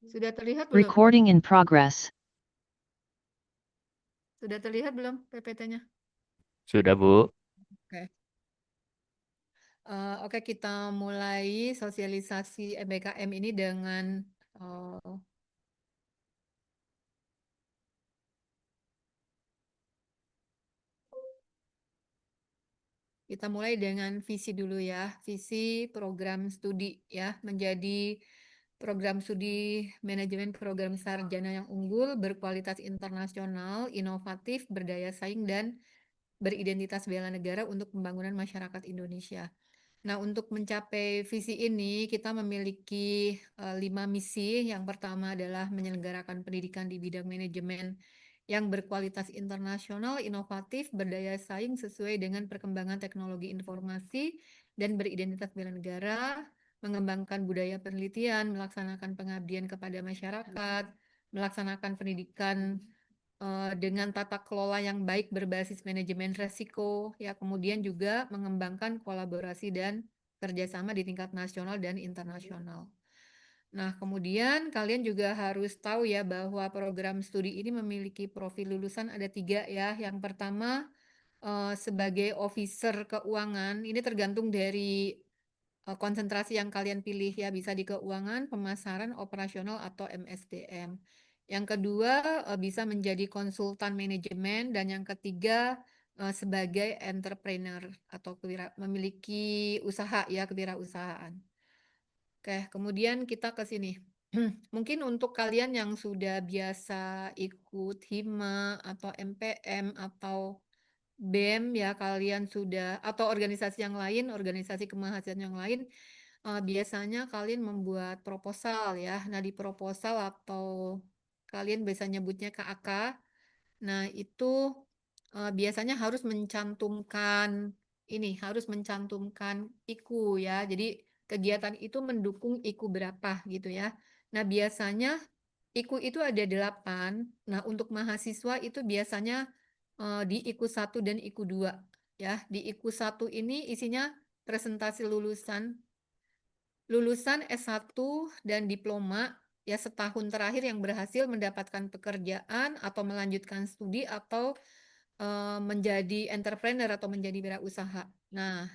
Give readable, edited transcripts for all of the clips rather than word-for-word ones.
Sudah terlihat belum? Recording in progress. Sudah terlihat belum PPT-nya? Sudah, Bu. Oke. Oke, kita mulai sosialisasi MBKM ini dengan kita mulai dengan visi dulu ya, visi program studi ya, menjadi program studi manajemen program sarjana yang unggul, berkualitas internasional, inovatif, berdaya saing, dan beridentitas bela negara untuk pembangunan masyarakat Indonesia. Nah, untuk mencapai visi ini, kita memiliki 5 misi. Yang pertama adalah menyelenggarakan pendidikan di bidang manajemen yang berkualitas internasional, inovatif, berdaya saing sesuai dengan perkembangan teknologi informasi dan beridentitas bela negara, mengembangkan budaya penelitian, melaksanakan pengabdian kepada masyarakat, melaksanakan pendidikan dengan tata kelola yang baik berbasis manajemen resiko, ya kemudian juga mengembangkan kolaborasi dan kerjasama di tingkat nasional dan internasional. Nah, kemudian kalian juga harus tahu ya bahwa program studi ini memiliki profil lulusan ada 3 ya. Yang pertama sebagai officer keuangan, ini tergantung dari konsentrasi yang kalian pilih ya, bisa di keuangan, pemasaran, operasional, atau MSDM. Yang kedua bisa menjadi konsultan manajemen, dan yang ketiga sebagai entrepreneur atau memiliki usaha ya, kewirausahaan. Oke, kemudian kita ke sini. Mungkin untuk kalian yang sudah biasa ikut HIMA atau MPM atau BEM ya, kalian sudah, atau organisasi yang lain, organisasi kemahasiswaan yang lain, biasanya kalian membuat proposal ya. Nah, di proposal atau kalian bisa nyebutnya KAK. Nah, itu biasanya harus mencantumkan IKU ya. Jadi kegiatan itu mendukung IKU berapa gitu ya. Nah, biasanya IKU itu ada 8. Nah, untuk mahasiswa itu biasanya di IKU 1 dan IKU 2 ya. Di IKU 1 ini isinya presentasi lulusan S1 dan diploma ya, setahun terakhir yang berhasil mendapatkan pekerjaan atau melanjutkan studi atau menjadi entrepreneur atau menjadi wirausaha. Nah,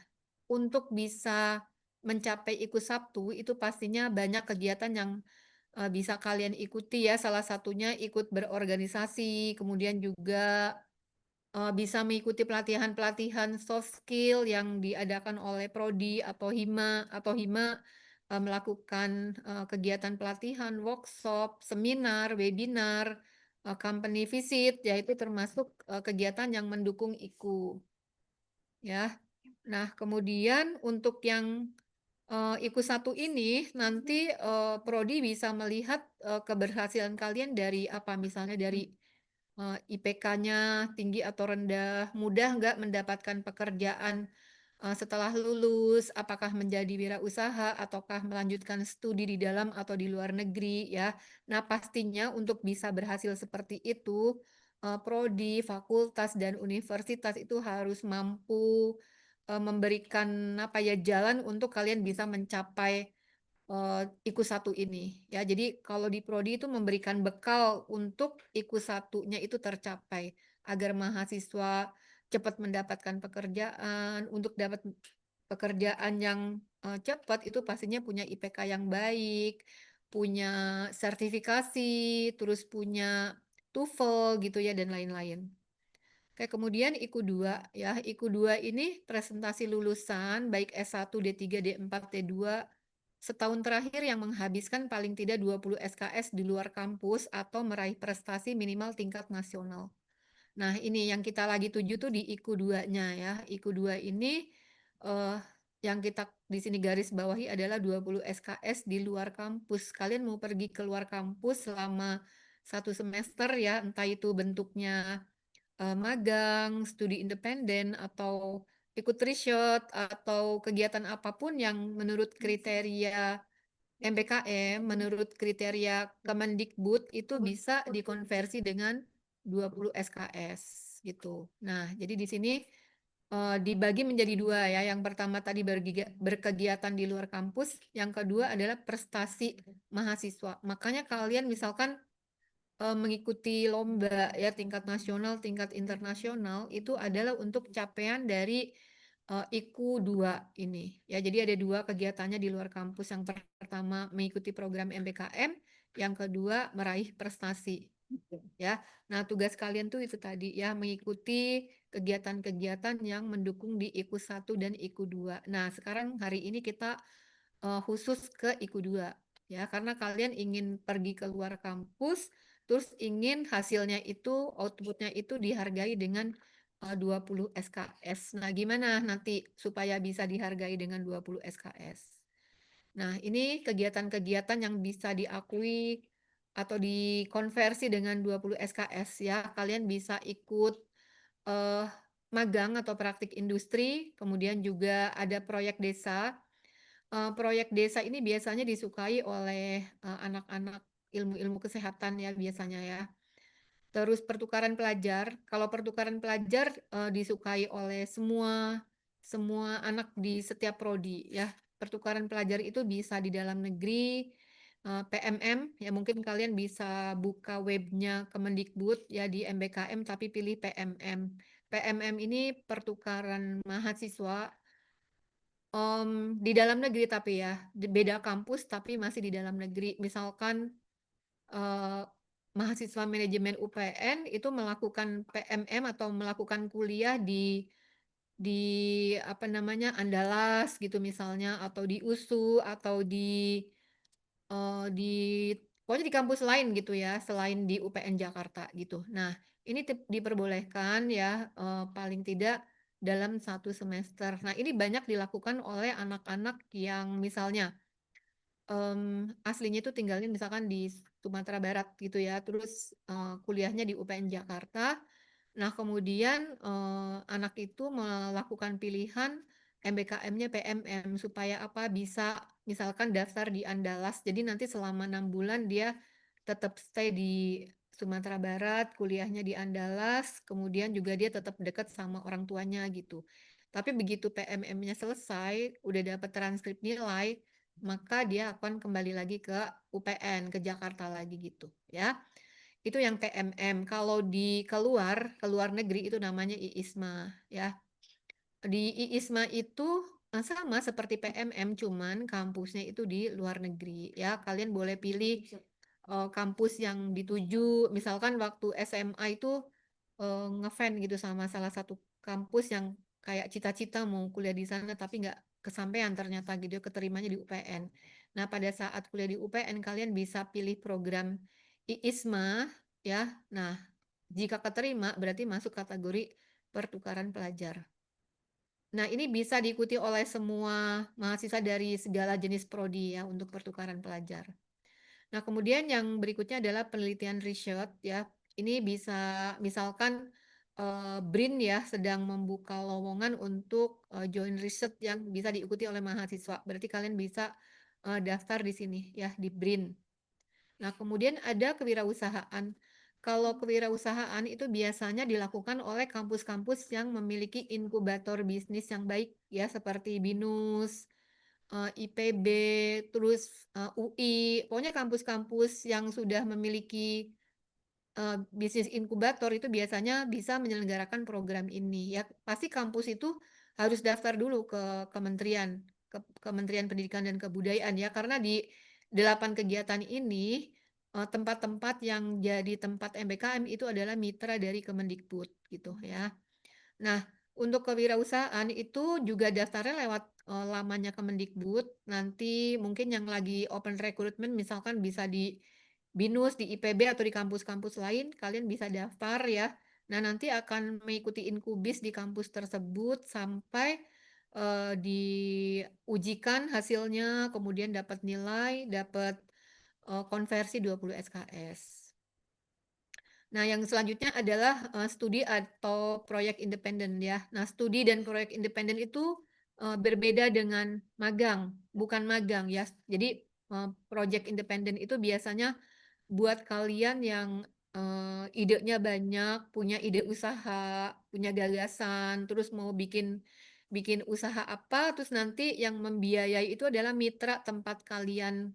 untuk bisa mencapai IKU 1 itu pastinya banyak kegiatan yang bisa kalian ikuti ya. Salah satunya ikut berorganisasi, kemudian juga bisa mengikuti pelatihan-pelatihan soft skill yang diadakan oleh Prodi atau HIMA melakukan kegiatan pelatihan, workshop, seminar, webinar, company visit, yaitu termasuk kegiatan yang mendukung IKU. Ya. Nah, kemudian untuk yang IKU 1 ini nanti Prodi bisa melihat keberhasilan kalian dari apa? Misalnya dari IPK-nya tinggi atau rendah, mudah nggak mendapatkan pekerjaan setelah lulus, apakah menjadi wirausaha ataukah melanjutkan studi di dalam atau di luar negeri ya. Nah, pastinya untuk bisa berhasil seperti itu, prodi, fakultas, dan universitas itu harus mampu memberikan apa ya, jalan untuk kalian bisa mencapai IKU 1 ini ya. Jadi kalau di prodi itu memberikan bekal untuk IKU 1-nya itu tercapai agar mahasiswa cepat mendapatkan pekerjaan. Untuk dapat pekerjaan yang cepat itu pastinya punya IPK yang baik, punya sertifikasi, terus punya TOEFL gitu ya, dan lain-lain. Oke, kemudian IKU 2 ya. IKU 2 ini presentasi lulusan baik S1, D3, D4, D2 setahun terakhir yang menghabiskan paling tidak 20 SKS di luar kampus atau meraih prestasi minimal tingkat nasional. Nah, ini yang kita lagi tuju tuh di IKU 2-nya ya. IKU 2 ini yang kita di sini garis bawahi adalah 20 SKS di luar kampus. Kalian mau pergi ke luar kampus selama 1 semester ya, entah itu bentuknya magang, studi independen, atau ikut riset, atau kegiatan apapun yang menurut kriteria MBKM, menurut kriteria Kemendikbud itu bisa dikonversi dengan 20 SKS gitu. Nah, jadi di sini dibagi menjadi dua ya. Yang pertama tadi berkegiatan di luar kampus, yang kedua adalah prestasi mahasiswa. Makanya kalian misalkan mengikuti lomba ya tingkat nasional, tingkat internasional itu adalah untuk capaian dari IKU 2 ini. Ya, jadi ada dua kegiatannya di luar kampus. Yang pertama mengikuti program MBKM, yang kedua meraih prestasi. Ya, nah tugas kalian tuh itu tadi ya mengikuti kegiatan-kegiatan yang mendukung di IKU 1 dan IKU 2. Nah, sekarang hari ini kita khusus ke IKU 2 ya karena kalian ingin pergi ke luar kampus terus ingin hasilnya itu outputnya itu dihargai dengan 20 SKS. Nah, gimana nanti supaya bisa dihargai dengan 20 SKS? Nah, ini kegiatan-kegiatan yang bisa diakui atau dikonversi dengan 20 SKS ya. Kalian bisa ikut eh, magang atau praktik industri, kemudian juga ada proyek desa. Proyek desa ini biasanya disukai oleh anak-anak ilmu-ilmu kesehatan ya biasanya ya. Terus pertukaran pelajar, kalau pertukaran pelajar disukai oleh semua semua anak di setiap prodi ya. Pertukaran pelajar itu bisa di dalam negeri, PMM ya mungkin kalian bisa buka webnya Kemendikbud ya di MBKM tapi pilih PMM. PMM ini pertukaran mahasiswa di dalam negeri tapi ya, beda kampus tapi masih di dalam negeri. Misalkan eh, mahasiswa manajemen UPN itu melakukan PMM atau melakukan kuliah di apa namanya Andalas gitu misalnya atau di USU atau di pokoknya di kampus lain gitu ya selain di UPN Jakarta gitu. Nah, ini diperbolehkan ya paling tidak dalam satu semester. Nah, ini banyak dilakukan oleh anak-anak yang misalnya aslinya itu tinggalnya misalkan di Sumatera Barat gitu ya, terus kuliahnya di UPN Jakarta. Nah, kemudian anak itu melakukan pilihan MBKM-nya PMM supaya apa bisa misalkan daftar di Andalas. Jadi nanti selama 6 bulan dia tetap stay di Sumatera Barat, kuliahnya di Andalas, kemudian juga dia tetap dekat sama orang tuanya gitu. Tapi begitu PMM-nya selesai, udah dapat transkrip nilai, maka dia akan kembali lagi ke UPN, ke Jakarta lagi gitu ya. Itu yang PMM. Kalau di keluar negeri itu namanya IISMA ya. Di IISMA itu sama seperti PMM cuman kampusnya itu di luar negeri ya. Kalian boleh pilih kampus yang dituju. Misalkan waktu SMA itu ngefan gitu sama salah satu kampus yang kayak cita-cita mau kuliah di sana tapi nggak kesampaian ternyata gitu keterimanya di UPN. Nah, pada saat kuliah di UPN kalian bisa pilih program IISMA ya. Nah, jika keterima berarti masuk kategori pertukaran pelajar. Nah, ini bisa diikuti oleh semua mahasiswa dari segala jenis prodi ya untuk pertukaran pelajar. Nah, kemudian yang berikutnya adalah penelitian riset ya. Ini bisa misalkan BRIN ya sedang membuka lowongan untuk join riset yang bisa diikuti oleh mahasiswa. Berarti kalian bisa daftar di sini ya di BRIN. Nah, kemudian ada kewirausahaan. Kalau kewirausahaan itu biasanya dilakukan oleh kampus-kampus yang memiliki inkubator bisnis yang baik ya seperti BINUS, IPB, terus UI, pokoknya kampus-kampus yang sudah memiliki bisnis inkubator itu biasanya bisa menyelenggarakan program ini. Ya, pasti kampus itu harus daftar dulu ke Kementerian Pendidikan dan Kebudayaan ya, karena di 8 kegiatan ini tempat-tempat yang jadi tempat MBKM itu adalah mitra dari Kemendikbud gitu ya. Nah, untuk kewirausahaan itu juga daftarnya lewat lamanya Kemendikbud. Nanti mungkin yang lagi open recruitment misalkan bisa di BINUS, di IPB atau di kampus-kampus lain, kalian bisa daftar ya. Nah, nanti akan mengikuti inkubis di kampus tersebut sampai diujikan hasilnya, kemudian dapat nilai, dapat konversi 20 SKS. Nah, yang selanjutnya adalah studi atau proyek independen ya. Nah, studi dan proyek independen itu berbeda dengan magang, bukan magang ya. Jadi proyek independen itu biasanya buat kalian yang idenya banyak, punya ide usaha, punya gagasan, terus mau bikin bikin usaha apa, terus nanti yang membiayai itu adalah mitra tempat kalian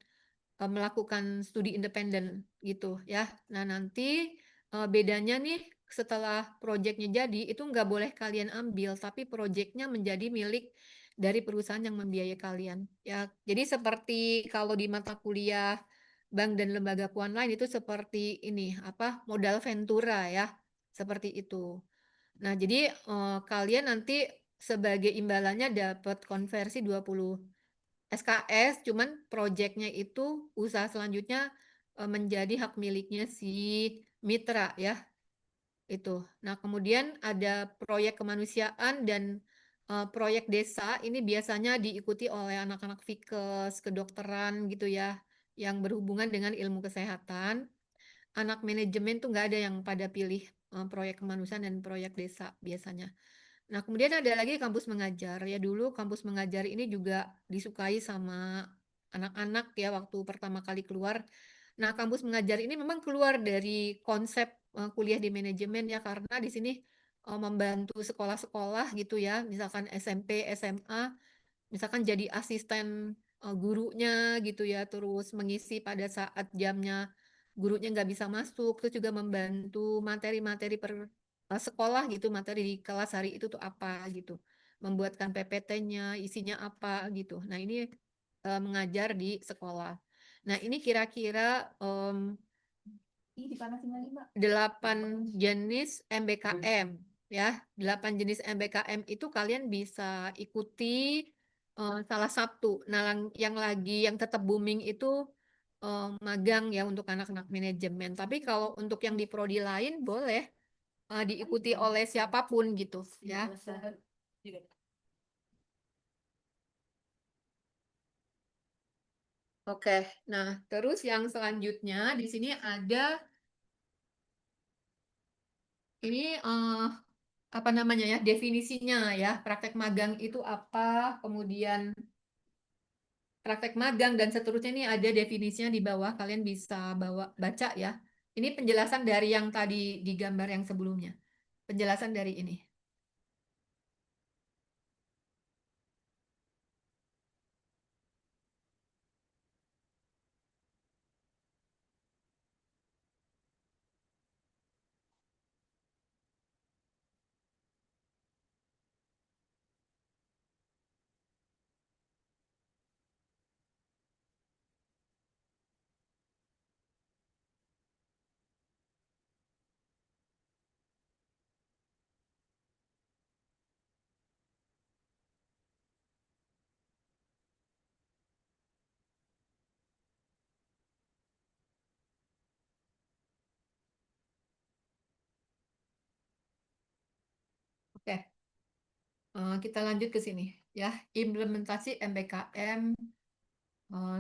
melakukan studi independen gitu ya. Nah nanti, bedanya nih setelah proyeknya jadi itu nggak boleh kalian ambil, tapi proyeknya menjadi milik dari perusahaan yang membiayai kalian ya. Jadi seperti kalau di mata kuliah bank dan lembaga keuangan lain itu seperti ini, apa, modal ventura ya, seperti itu. Nah jadi, kalian nanti sebagai imbalannya dapat konversi 20 SKS, cuman proyeknya itu usaha selanjutnya, menjadi hak miliknya si mitra ya, itu. Nah kemudian ada proyek kemanusiaan dan, proyek desa ini biasanya diikuti oleh anak-anak Fikes, kedokteran gitu ya, yang berhubungan dengan ilmu kesehatan. Anak manajemen tuh nggak ada yang pada pilih, proyek kemanusiaan dan proyek desa biasanya. Nah, kemudian ada lagi kampus mengajar. Ya dulu kampus mengajar ini juga disukai sama anak-anak ya waktu pertama kali keluar. Nah, kampus mengajar ini memang keluar dari konsep kuliah di manajemen ya karena di sini membantu sekolah-sekolah gitu ya, misalkan SMP, SMA, misalkan jadi asisten gurunya gitu ya, terus mengisi pada saat jamnya gurunya nggak bisa masuk, terus juga membantu materi-materi sekolah gitu, materi di kelas hari itu tuh apa gitu, membuatkan PPT-nya, isinya apa gitu. Nah ini mengajar di sekolah. Nah ini kira-kira 8 jenis MBKM ya. 8 jenis MBKM itu kalian bisa ikuti salah satu. Nah, yang lagi yang tetap booming itu magang ya untuk anak-anak manajemen. Tapi kalau untuk yang di prodi lain boleh diikuti oleh siapapun gitu ya. Oke, nah terus yang selanjutnya di sini ada ini apa namanya ya, definisinya ya, praktek magang itu apa, kemudian praktek magang dan seterusnya ini ada definisinya di bawah, kalian bisa baca ya. Ini penjelasan dari yang tadi di gambar yang sebelumnya. Penjelasan dari ini. Oke, kita lanjut ke sini ya. Implementasi MBKM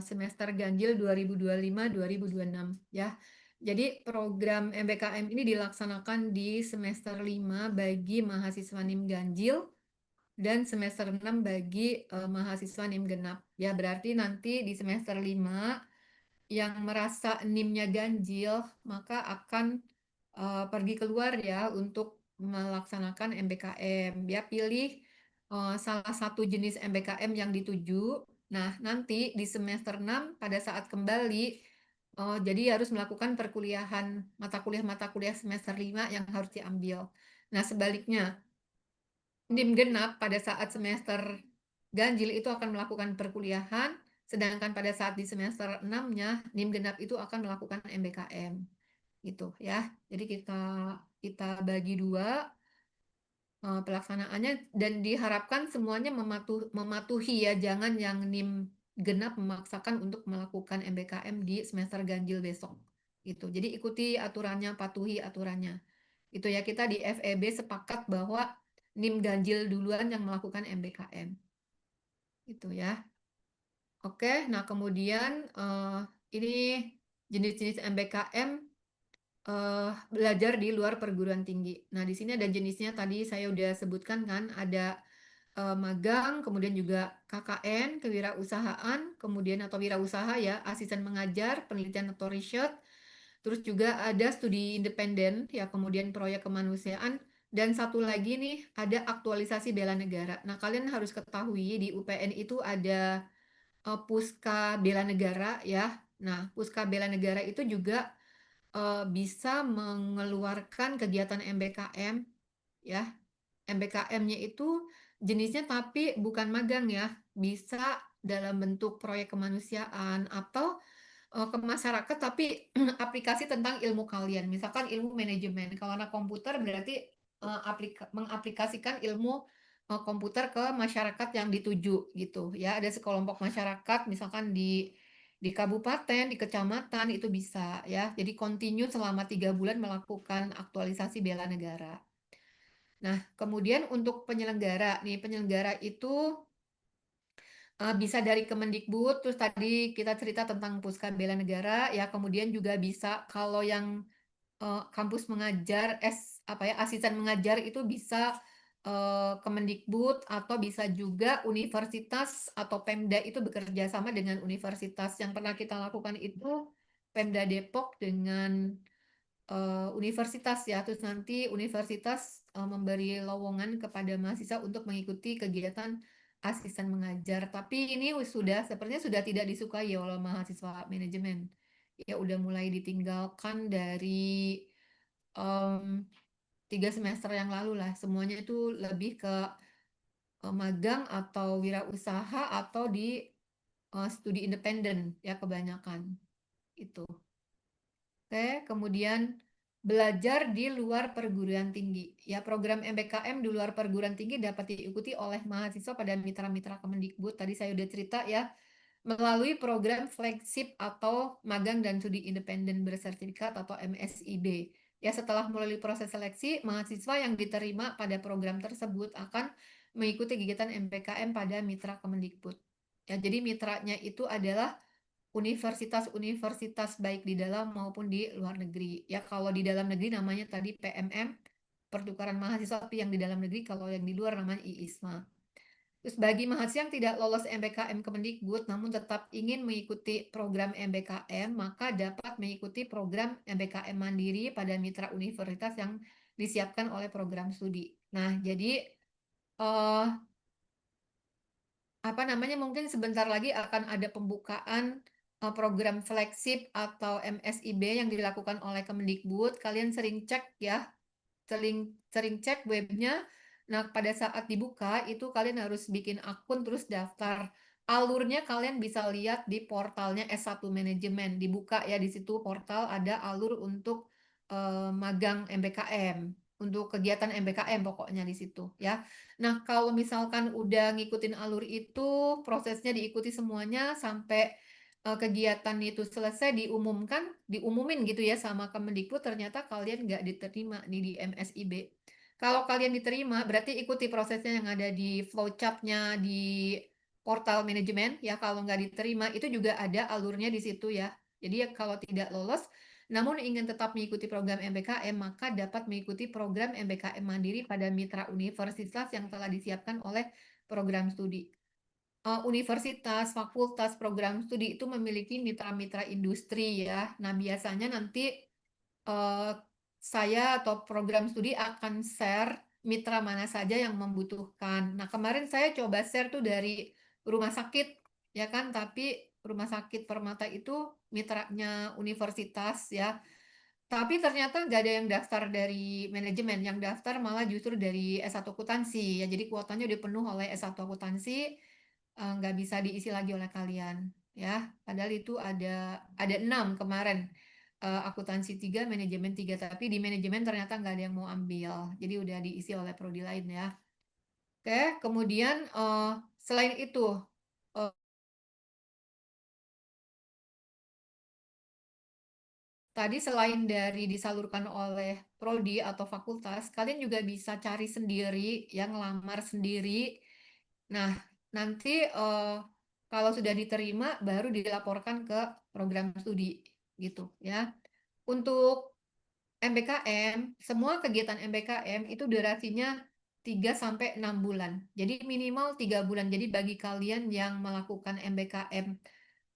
semester ganjil 2025-2026 ya. Jadi program MBKM ini dilaksanakan di semester 5 bagi mahasiswa NIM ganjil dan semester 6 bagi mahasiswa NIM genap. Ya, berarti nanti di semester 5 yang merasa NIM-nya ganjil, maka akan pergi keluar ya untuk melaksanakan MBKM. Dia pilih salah satu jenis MBKM yang dituju. Nah, nanti di semester 6 pada saat kembali, jadi harus melakukan perkuliahan mata kuliah semester 5 yang harus diambil. Nah, sebaliknya, NIM genap pada saat semester ganjil itu akan melakukan perkuliahan, sedangkan pada saat di semester 6-nya NIM genap itu akan melakukan MBKM gitu ya. Jadi kita kita bagi dua pelaksanaannya dan diharapkan semuanya mematuhi ya, jangan yang NIM genap memaksakan untuk melakukan MBKM di semester ganjil besok gitu. Jadi ikuti aturannya, patuhi aturannya. Itu ya kita di FEB sepakat bahwa NIM ganjil duluan yang melakukan MBKM. Itu ya. Oke, nah kemudian ini jenis-jenis MBKM belajar di luar perguruan tinggi. Nah, di sini ada jenisnya tadi saya udah sebutkan kan, ada magang, kemudian juga KKN, kewirausahaan, kemudian atau wirausaha ya, asisten mengajar, penelitian atau riset, Terus juga ada studi independen, ya kemudian proyek kemanusiaan, dan satu lagi nih ada aktualisasi bela negara. Nah, kalian harus ketahui di UPN itu ada Puska Bela Negara ya. Nah, Puska Bela Negara itu juga bisa mengeluarkan kegiatan MBKM ya. MBKM-nya itu jenisnya tapi bukan magang ya, bisa dalam bentuk proyek kemanusiaan atau ke masyarakat tapi aplikasi tentang ilmu kalian. Misalkan ilmu manajemen. Kalau anak komputer berarti mengaplikasikan ilmu komputer ke masyarakat yang dituju gitu ya. Ada sekelompok masyarakat misalkan di kabupaten, di kecamatan itu bisa ya. Jadi continue selama 3 bulan melakukan aktualisasi bela negara. Nah, kemudian untuk penyelenggara nih, penyelenggara itu bisa dari Kemendikbud, terus tadi kita cerita tentang Puska Bela Negara, ya kemudian juga bisa kalau yang kampus mengajar, apa ya, asisten mengajar itu bisa Kemendikbud atau bisa juga universitas atau Pemda itu bekerja sama dengan universitas. Yang pernah kita lakukan itu Pemda Depok dengan universitas ya, terus nanti universitas memberi lowongan kepada mahasiswa untuk mengikuti kegiatan asisten mengajar. Tapi ini sepertinya sudah tidak disukai oleh mahasiswa manajemen. Ya udah mulai ditinggalkan dari em, 3 semester yang lalu lah. Semuanya itu lebih ke magang atau wirausaha atau di studi independen ya kebanyakan itu. Oke, kemudian belajar di luar perguruan tinggi. Ya, program MBKM di luar perguruan tinggi dapat diikuti oleh mahasiswa pada mitra-mitra Kemendikbud. Tadi saya udah cerita ya, melalui program flagship atau magang dan studi independen bersertifikat atau MSIB. Ya, setelah melalui proses seleksi, mahasiswa yang diterima pada program tersebut akan mengikuti kegiatan MBKM pada mitra Kemendikbud. Ya, jadi mitranya itu adalah universitas-universitas baik di dalam maupun di luar negeri. Ya, kalau di dalam negeri namanya tadi PMM, pertukaran mahasiswa, tapi yang di dalam negeri kalau yang di luar namanya IISMA. Terus bagi mahasiswa yang tidak lolos MBKM Kemendikbud namun tetap ingin mengikuti program MBKM, maka dapat mengikuti program MBKM Mandiri pada mitra universitas yang disiapkan oleh program studi. Nah, jadi eh, apa namanya, mungkin sebentar lagi akan ada pembukaan program flagship atau MSIB yang dilakukan oleh Kemendikbud. Kalian sering cek ya, sering sering cek webnya. Nah, pada saat dibuka itu kalian harus bikin akun terus daftar. Alurnya kalian bisa lihat di portalnya S1 Manajemen. Dibuka ya, di situ portal ada alur untuk magang MBKM, untuk kegiatan MBKM pokoknya di situ ya. Nah, kalau misalkan udah ngikutin alur itu, prosesnya diikuti semuanya sampai kegiatan itu selesai, diumumin gitu ya sama Kemendikbud, ternyata kalian nggak diterima nih di MSIB. Kalau kalian diterima, berarti ikuti prosesnya yang ada di flowchart-nya di portal manajemen ya. Kalau nggak diterima, itu juga ada alurnya di situ ya. Jadi ya kalau tidak lolos, namun ingin tetap mengikuti program MBKM, maka dapat mengikuti program MBKM Mandiri pada mitra universitas yang telah disiapkan oleh program studi. Universitas, fakultas, program studi itu memiliki mitra-mitra industri ya. Nah, biasanya nanti eh, saya atau program studi akan share mitra mana saja yang membutuhkan. Nah, kemarin saya coba share tuh dari rumah sakit, ya kan? Tapi rumah sakit Permata itu mitranya universitas ya. Tapi ternyata nggak ada yang daftar dari manajemen, yang daftar malah justru dari S1 akuntansi. Ya, jadi kuotanya udah penuh oleh S1 akuntansi, nggak bisa diisi lagi oleh kalian. Ya, padahal itu ada 6 kemarin. Akuntansi 3, manajemen 3. Tapi di manajemen ternyata nggak ada yang mau ambil. Jadi udah diisi oleh prodi lain ya. Oke, kemudian selain itu, eh, tadi selain dari disalurkan oleh prodi atau fakultas, kalian juga bisa cari sendiri, yang ngelamar sendiri. Nah, nanti kalau sudah diterima, baru dilaporkan ke program studi gitu ya. Untuk MBKM, semua kegiatan MBKM itu durasinya 3 sampai 6 bulan. Jadi minimal 3 bulan. Jadi bagi kalian yang melakukan MBKM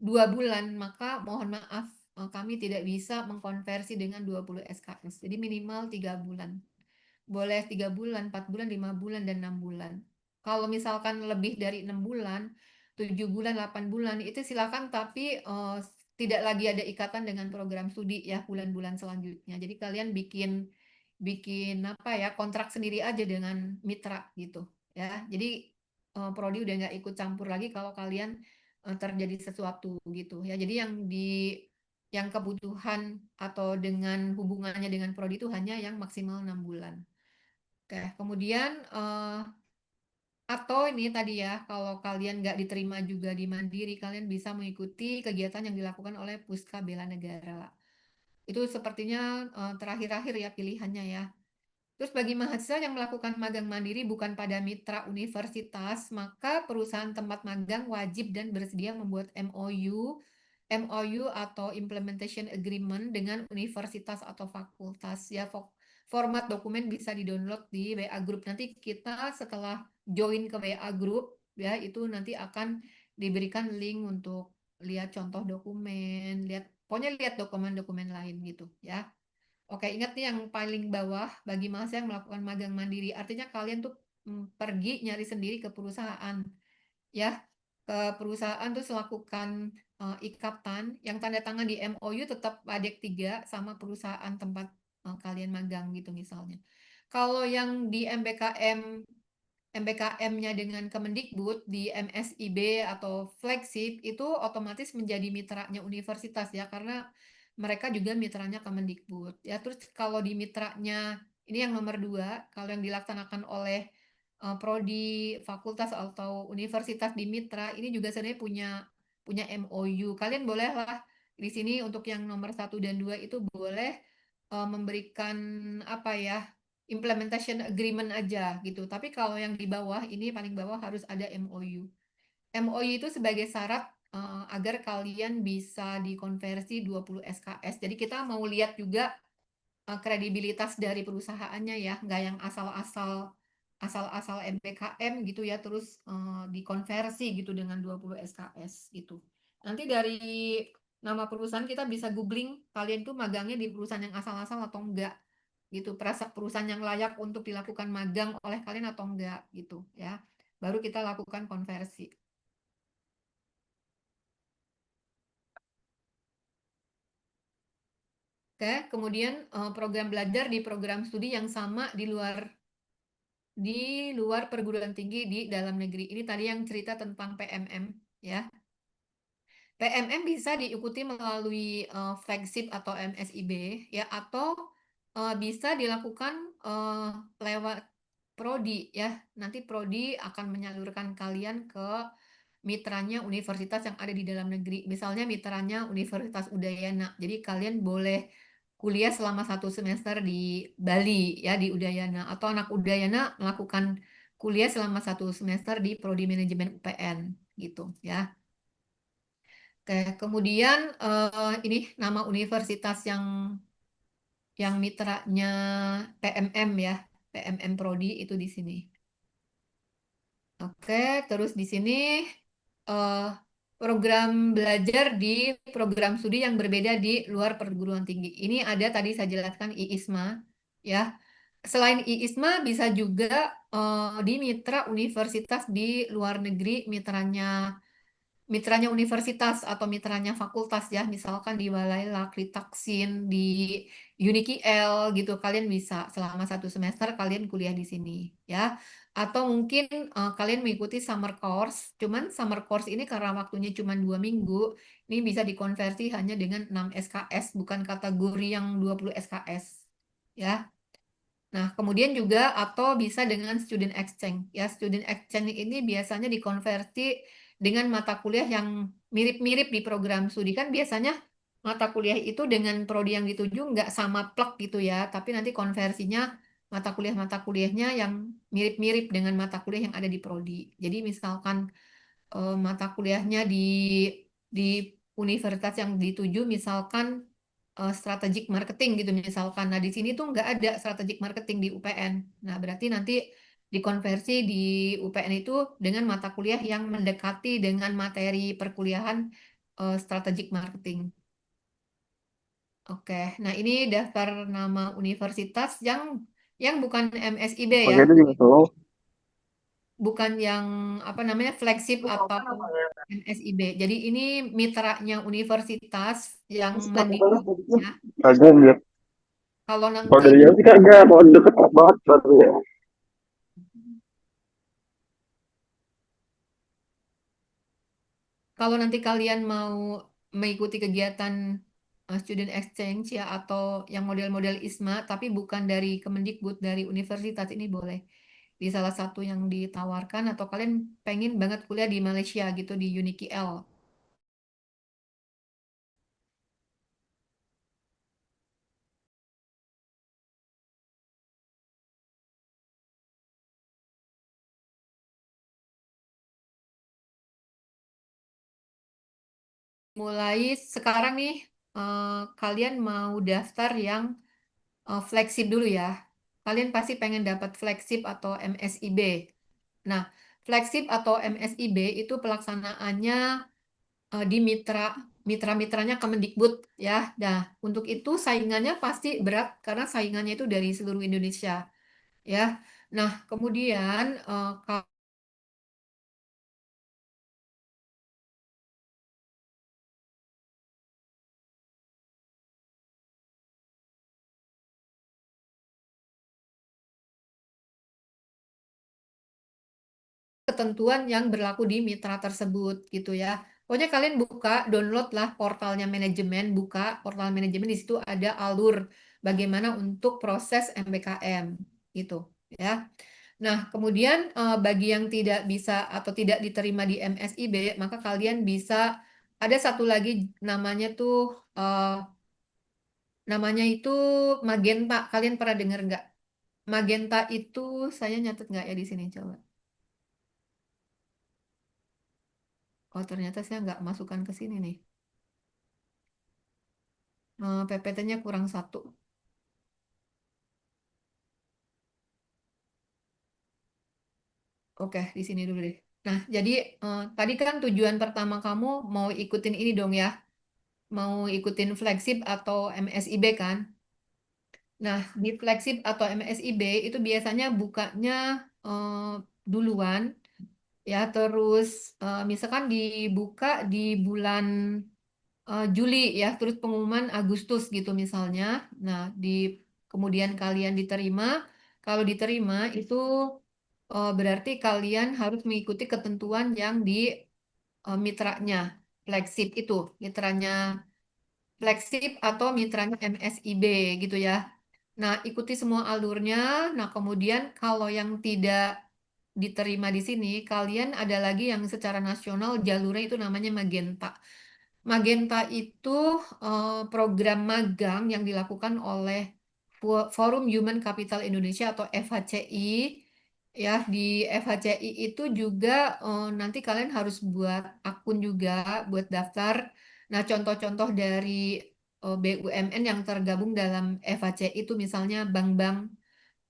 2 bulan, maka mohon maaf, kami tidak bisa mengkonversi dengan 20 SKS. Jadi minimal 3 bulan. Boleh 3 bulan, 4 bulan, 5 bulan, dan 6 bulan. Kalau misalkan lebih dari 6 bulan, 7 bulan, 8 bulan, itu silakan, tapi tidak lagi ada ikatan dengan program studi ya bulan-bulan selanjutnya. Jadi kalian bikin bikin apa ya, kontrak sendiri aja dengan mitra gitu ya. Jadi prodi udah nggak ikut campur lagi kalau kalian terjadi sesuatu gitu ya. Jadi yang kebutuhan atau dengan hubungannya dengan prodi itu hanya yang maksimal 6 bulan. Oke, kemudian atau ini tadi ya, kalau kalian nggak diterima juga di Mandiri, kalian bisa mengikuti kegiatan yang dilakukan oleh Puska Bela Negara. Itu sepertinya terakhir-akhir ya pilihannya ya. Terus bagi mahasiswa yang melakukan magang mandiri bukan pada mitra universitas, maka perusahaan tempat magang wajib dan bersedia membuat MOU atau Implementation Agreement dengan universitas atau fakultas. Ya, format dokumen bisa di-download di WA Group. Nanti kita setelah join ke WA Group, ya itu nanti akan diberikan link untuk lihat contoh dokumen, pokoknya lihat dokumen-dokumen lain gitu ya. Oke, ingat nih yang paling bawah bagi mahasiswa yang melakukan magang mandiri. Artinya kalian tuh pergi nyari sendiri ke perusahaan, ya. Ke perusahaan terus lakukan ikatan yang tanda tangan di MOU tetap adek 3 sama perusahaan tempat kalian magang gitu misalnya. Kalau yang di MBKM-nya dengan Kemendikbud di MSIB atau flagship itu otomatis menjadi mitranya universitas ya, karena mereka juga mitranya Kemendikbud ya. Terus kalau di mitranya ini yang nomor 2, kalau yang dilaksanakan oleh prodi, fakultas atau universitas di mitra ini juga sebenarnya punya punya MOU. Kalian bolehlah di sini untuk yang nomor 1 dan 2 itu boleh memberikan apa ya, implementation agreement aja gitu. Tapi kalau yang di bawah ini paling bawah harus ada MOU. MOU itu sebagai syarat agar kalian bisa dikonversi 20 SKS. Jadi kita mau lihat juga kredibilitas dari perusahaannya ya, nggak yang asal-asal MPKM gitu ya, terus dikonversi gitu dengan 20 SKS gitu. Nanti dari nama perusahaan kita bisa googling kalian tuh magangnya di perusahaan yang asal-asal atau enggak gitu, perusahaan yang layak untuk dilakukan magang oleh kalian atau enggak gitu ya. Baru kita lakukan konversi. Oke, kemudian program belajar di program studi yang sama di luar perguruan tinggi di dalam negeri. Ini tadi yang cerita tentang PMM ya. PMM bisa diikuti melalui flagship atau MSIB ya, atau bisa dilakukan eh, lewat prodi ya. Nanti prodi akan menyalurkan kalian ke mitranya universitas yang ada di dalam negeri. Misalnya mitranya Universitas Udayana. Jadi kalian boleh kuliah selama 1 semester di Bali ya, di Udayana. Atau anak Udayana melakukan kuliah selama 1 semester di Prodi Manajemen UPN gitu ya. Oke, kemudian ini nama universitas yang mitranya PMM ya, PMM Prodi itu di sini. Oke, terus di sini eh, program belajar di program studi yang berbeda di luar perguruan tinggi. Ini ada tadi saya jelaskan IISMA ya. Selain IISMA bisa juga di mitra universitas di luar negeri, mitranya universitas atau mitranya fakultas ya, misalkan di Walailak, di Taksin, di UNIKIL gitu, kalian bisa selama 1 semester kalian kuliah di sini ya. Atau mungkin kalian mengikuti summer course, cuman summer course ini karena waktunya cuma 2 minggu, ini bisa dikonversi hanya dengan 6 SKS, bukan kategori yang 20 SKS ya. Nah, kemudian juga atau bisa dengan student exchange. Ya, student exchange ini biasanya dikonversi dengan mata kuliah yang mirip-mirip di program studi. Kan biasanya mata kuliah itu dengan prodi yang dituju nggak sama plek gitu ya, tapi nanti konversinya mata kuliahnya yang mirip-mirip dengan mata kuliah yang ada di prodi. Jadi misalkan mata kuliahnya di universitas yang dituju misalkan strategic marketing gitu misalkan. Nah, di sini tuh nggak ada strategic marketing di UPN. Nah, berarti nanti dikonversi di UPN itu dengan mata kuliah yang mendekati dengan materi perkuliahan strategic marketing. Oke, nah ini daftar nama universitas yang bukan MSIB ya, Pakai itu juga tuh. bukan yang apa namanya flagship atau MSIB. Jadi ini mitranya universitas yang mandiri ya. Kagum ya. Kalau Kalau nanti dari jauh sih kagak, kalau deket banget berarti ya. kalau nanti kalian mau mengikuti kegiatan student exchange ya atau yang model-model ISMA tapi bukan dari Kemendikbud dari universitas ini boleh di salah satu yang ditawarkan atau kalian pengen banget kuliah di Malaysia gitu di UNIKL. Mulai sekarang nih kalian mau daftar yang flagship dulu ya. Kalian pasti pengen dapat flagship atau MSIB. Nah, flagship atau MSIB itu pelaksanaannya di mitra-mitranya Kemendikbud ya. Nah, untuk itu saingannya pasti berat karena saingannya itu dari seluruh Indonesia ya. Nah, kemudian ketentuan yang berlaku di mitra tersebut gitu ya. Pokoknya kalian buka, download lah portalnya manajemen, buka portal manajemen di situ ada alur bagaimana untuk proses MBKM gitu ya. Nah, kemudian bagi yang tidak bisa atau tidak diterima di MSIB, maka kalian bisa ada satu lagi namanya tuh namanya itu Magenta. Kalian pernah dengar nggak? Magenta itu saya nyatet nggak ya di sini coba. Oh, ternyata saya nggak masukkan ke sini nih. PPT-nya kurang satu. Oke, di sini dulu deh. Nah, jadi tadi kan tujuan pertama kamu mau ikutin ini dong ya. Mau ikutin flagship atau MSIB kan? Nah, di flagship atau MSIB itu biasanya bukanya eh, duluan ya, terus misalkan dibuka di bulan Juli ya, terus pengumuman Agustus gitu misalnya. Nah, kemudian kalian diterima. Kalau diterima itu berarti kalian harus mengikuti ketentuan yang di mitranya flagship itu, mitranya flagship atau mitranya MSIB gitu ya. Nah, ikuti semua alurnya. Nah, kemudian kalau yang tidak diterima di sini, kalian ada lagi yang secara nasional jalurnya itu namanya Magenta. Magenta itu program magang yang dilakukan oleh Forum Human Capital Indonesia atau FHCI. Ya, di FHCI itu juga nanti kalian harus buat akun juga, buat daftar. Nah, contoh-contoh dari BUMN yang tergabung dalam FHCI itu misalnya bank-bank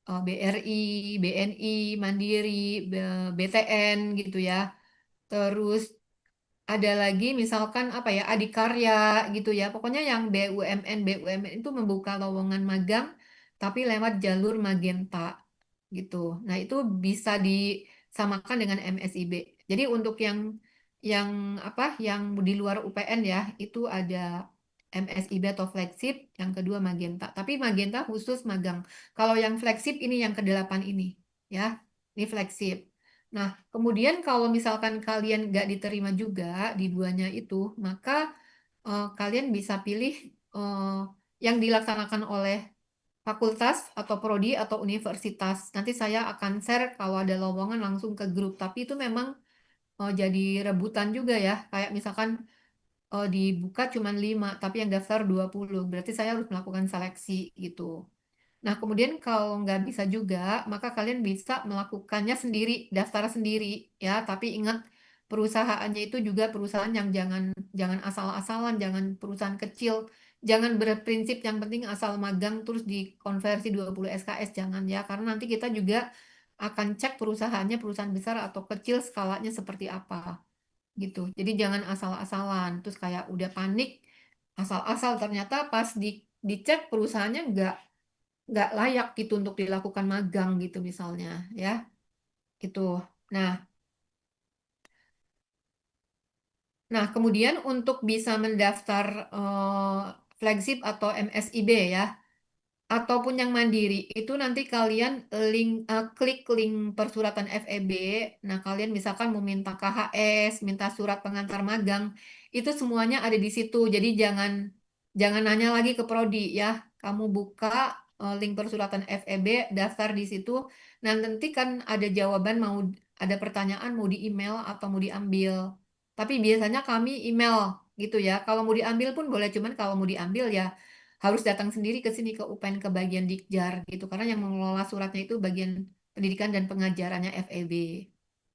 BRI, BNI, Mandiri, BTN gitu ya. Terus ada lagi misalkan apa ya adikarya gitu ya pokoknya yang BUMN itu membuka lowongan magang tapi lewat jalur Magenta gitu. Nah itu bisa disamakan dengan MSIB. Jadi untuk yang apa yang di luar UPN ya itu ada MSIB atau flagship, yang kedua Magenta. Tapi Magenta khusus magang. Kalau yang flagship ini yang kedelapan ini ya, ini flagship. Nah, kemudian kalau misalkan kalian nggak diterima juga di duanya itu, maka kalian bisa pilih eh, yang dilaksanakan oleh fakultas atau prodi atau universitas. Nanti saya akan share kalau ada lowongan langsung ke grup. Tapi itu memang jadi rebutan juga ya. Kayak misalkan dibuka cuma 5, tapi yang daftar 20. Berarti saya harus melakukan seleksi gitu. Nah, kemudian kalau nggak bisa juga, maka kalian bisa melakukannya sendiri, daftar sendiri ya. Tapi ingat perusahaannya itu juga perusahaan yang jangan jangan asal-asalan, jangan perusahaan kecil, jangan berprinsip yang penting asal magang terus dikonversi 20 SKS jangan ya, karena nanti kita juga akan cek perusahaannya perusahaan besar atau kecil skalanya seperti apa gitu. Jadi jangan asal-asalan terus kayak udah panik asal-asal ternyata pas di dicek perusahaannya nggak layak gitu untuk dilakukan magang gitu misalnya ya gitu. Nah, nah kemudian untuk bisa mendaftar flagship atau MSIB ya ataupun yang mandiri itu nanti kalian klik link persuratan FEB. Nah, kalian misalkan mau minta KHS, minta surat pengantar magang, itu semuanya ada di situ. Jadi jangan nanya lagi ke prodi ya. Kamu buka link persuratan FEB, daftar di situ. Nah, nanti kan ada jawaban mau ada pertanyaan mau di email atau mau diambil. Tapi biasanya kami email gitu ya. Kalau mau diambil pun boleh, cuman kalau mau diambil ya harus datang sendiri ke sini ke UPN ke bagian Dikjar gitu karena yang mengelola suratnya itu bagian pendidikan dan pengajarannya FEB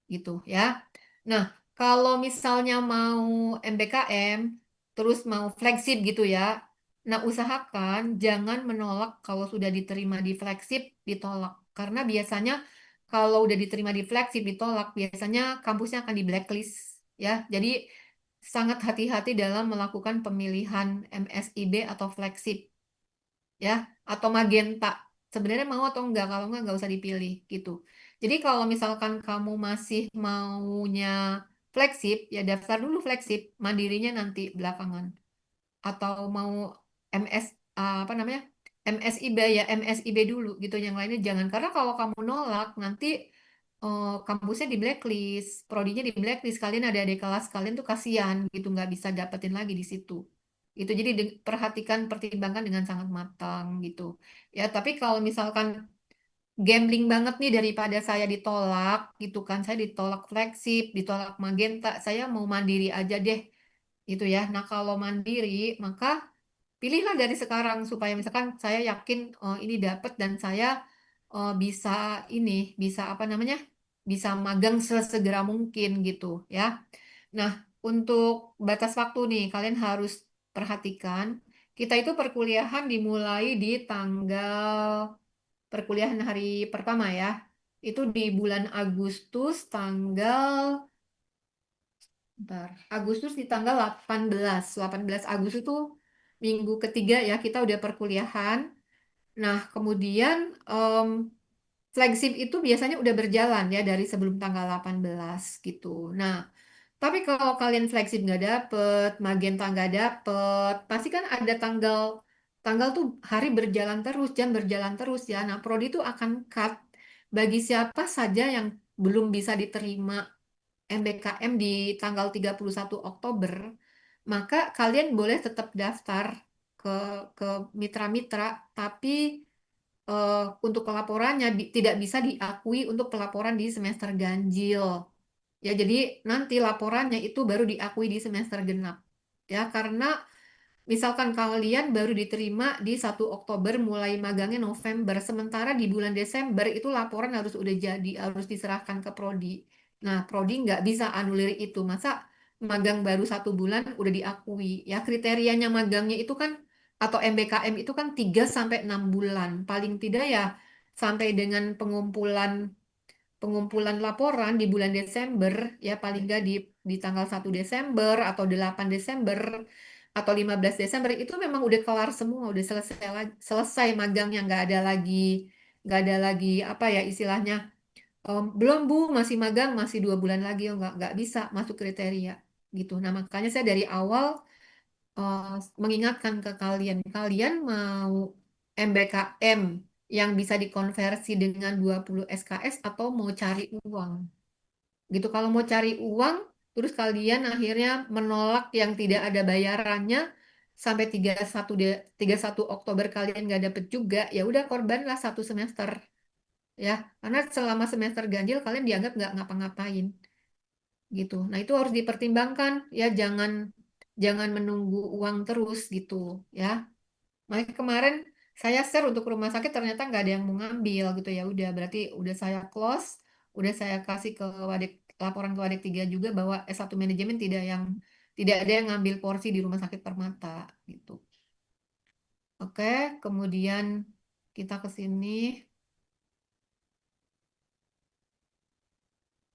gitu ya. Nah, kalau misalnya mau MBKM terus mau flagship gitu ya. Nah, usahakan jangan menolak kalau sudah diterima di flagship ditolak karena biasanya kalau udah diterima di flagship ditolak biasanya kampusnya akan di blacklist ya. Jadi sangat hati-hati dalam melakukan pemilihan MSIB atau flagship ya atau magenta sebenarnya mau atau enggak kalau enggak usah dipilih gitu jadi kalau misalkan kamu masih maunya flagship ya daftar dulu flagship mandirinya nanti belakangan atau mau MS apa namanya MSIB ya MSIB dulu gitu yang lainnya jangan karena kalau kamu nolak nanti kampusnya di blacklist prodinya di blacklist kalian ada di kelas kalian tuh kasihan gitu nggak bisa dapetin lagi di situ itu jadi pertimbangkan dengan sangat matang gitu ya tapi kalau misalkan gambling banget nih daripada saya ditolak gitu kan saya ditolak flagship ditolak magenta saya mau mandiri aja deh gitu ya nah kalau mandiri maka pilihlah dari sekarang supaya misalkan saya yakin ini dapat dan saya bisa ini bisa apa namanya bisa magang sesegera mungkin gitu ya. Nah, untuk batas waktu nih kalian harus perhatikan kita itu perkuliahan dimulai di tanggal perkuliahan hari pertama ya. Itu di bulan Agustus tanggal bentar, Agustus di tanggal 18 Agustus itu minggu ketiga ya kita udah perkuliahan. Nah, kemudian flagship itu biasanya udah berjalan ya dari sebelum tanggal 18 gitu. Nah, tapi kalau kalian flagship nggak dapet, magenta nggak dapet, pasti kan ada tanggal tanggal tuh hari berjalan terus, jam berjalan terus ya. Nah, prodi itu akan cut bagi siapa saja yang belum bisa diterima MBKM di tanggal 31 Oktober, maka kalian boleh tetap daftar ke ke mitra-mitra, tapi untuk pelaporannya tidak bisa diakui untuk pelaporan di semester ganjil. Ya, jadi nanti laporannya itu baru diakui di semester genap. Ya, karena misalkan kalian baru diterima di 1 Oktober mulai magangnya November, sementara di bulan Desember itu laporan harus udah jadi, harus diserahkan ke prodi. Nah, prodi nggak bisa anulir itu. Masa magang baru 1 bulan udah diakui. Ya, kriterianya magangnya itu kan atau MBKM itu kan 3 sampai 6 bulan. Paling tidak ya sampai dengan pengumpulan pengumpulan laporan di bulan Desember ya paling nggak di tanggal 1 Desember atau 8 Desember atau 15 Desember itu memang udah kelar semua udah selesai selesai magangnya nggak ada lagi apa ya istilahnya belum Bu masih magang masih 2 bulan lagi oh nggak bisa masuk kriteria gitu nah makanya saya dari awal eh, mengingatkan ke kalian kalian mau MBKM yang bisa dikonversi dengan 20 SKS atau mau cari uang gitu. Kalau mau cari uang, terus kalian akhirnya menolak yang tidak ada bayarannya sampai 31 Oktober kalian nggak dapet juga, ya udah korbanlah 1 semester ya. Karena selama semester ganjil kalian dianggap nggak ngapa-ngapain gitu. Nah itu harus dipertimbangkan ya, jangan jangan menunggu uang terus gitu ya. Makanya kemarin saya share untuk rumah sakit ternyata nggak ada yang mau ngambil gitu ya. Udah berarti udah saya close, udah saya kasih ke Wadik laporan ke Wadik 3 juga bahwa S1 manajemen tidak ada yang ngambil porsi di Rumah Sakit Permata gitu. Oke, kemudian kita ke sini.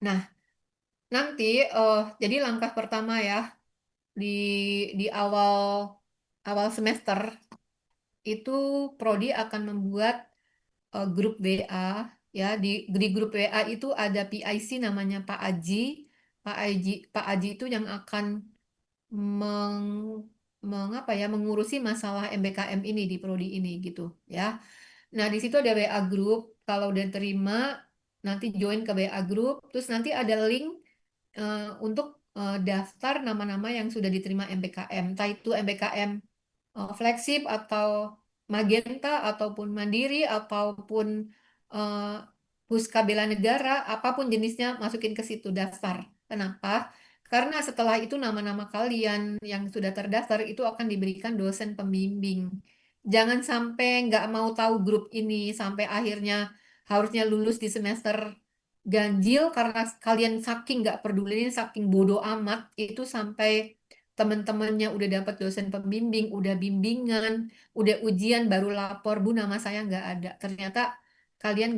Nah, nanti jadi langkah pertama ya di di awal awal semester itu Prodi akan membuat grup WA, ya. Di grup WA itu ada PIC namanya Pak Aji. Pak Aji itu yang akan meng, mengapa ya mengurusi masalah MBKM ini di prodi ini gitu ya. Nah, di situ ada WA group. Kalau udah terima nanti join ke WA group, terus nanti ada link untuk daftar nama-nama yang sudah diterima MBKM. Entah itu MBKM flagship atau Magenta ataupun Mandiri ataupun eh, Puska Bela Negara, apapun jenisnya masukin ke situ daftar. Kenapa? Karena setelah itu nama-nama kalian yang sudah terdaftar itu akan diberikan dosen pembimbing. Jangan sampai nggak mau tahu grup ini sampai akhirnya harusnya lulus di semester ganjil karena kalian saking nggak peduli, saking bodoh amat itu sampai teman-temannya udah dapat dosen pembimbing, udah bimbingan, udah ujian baru lapor, Bu nama saya nggak ada. Ternyata kalian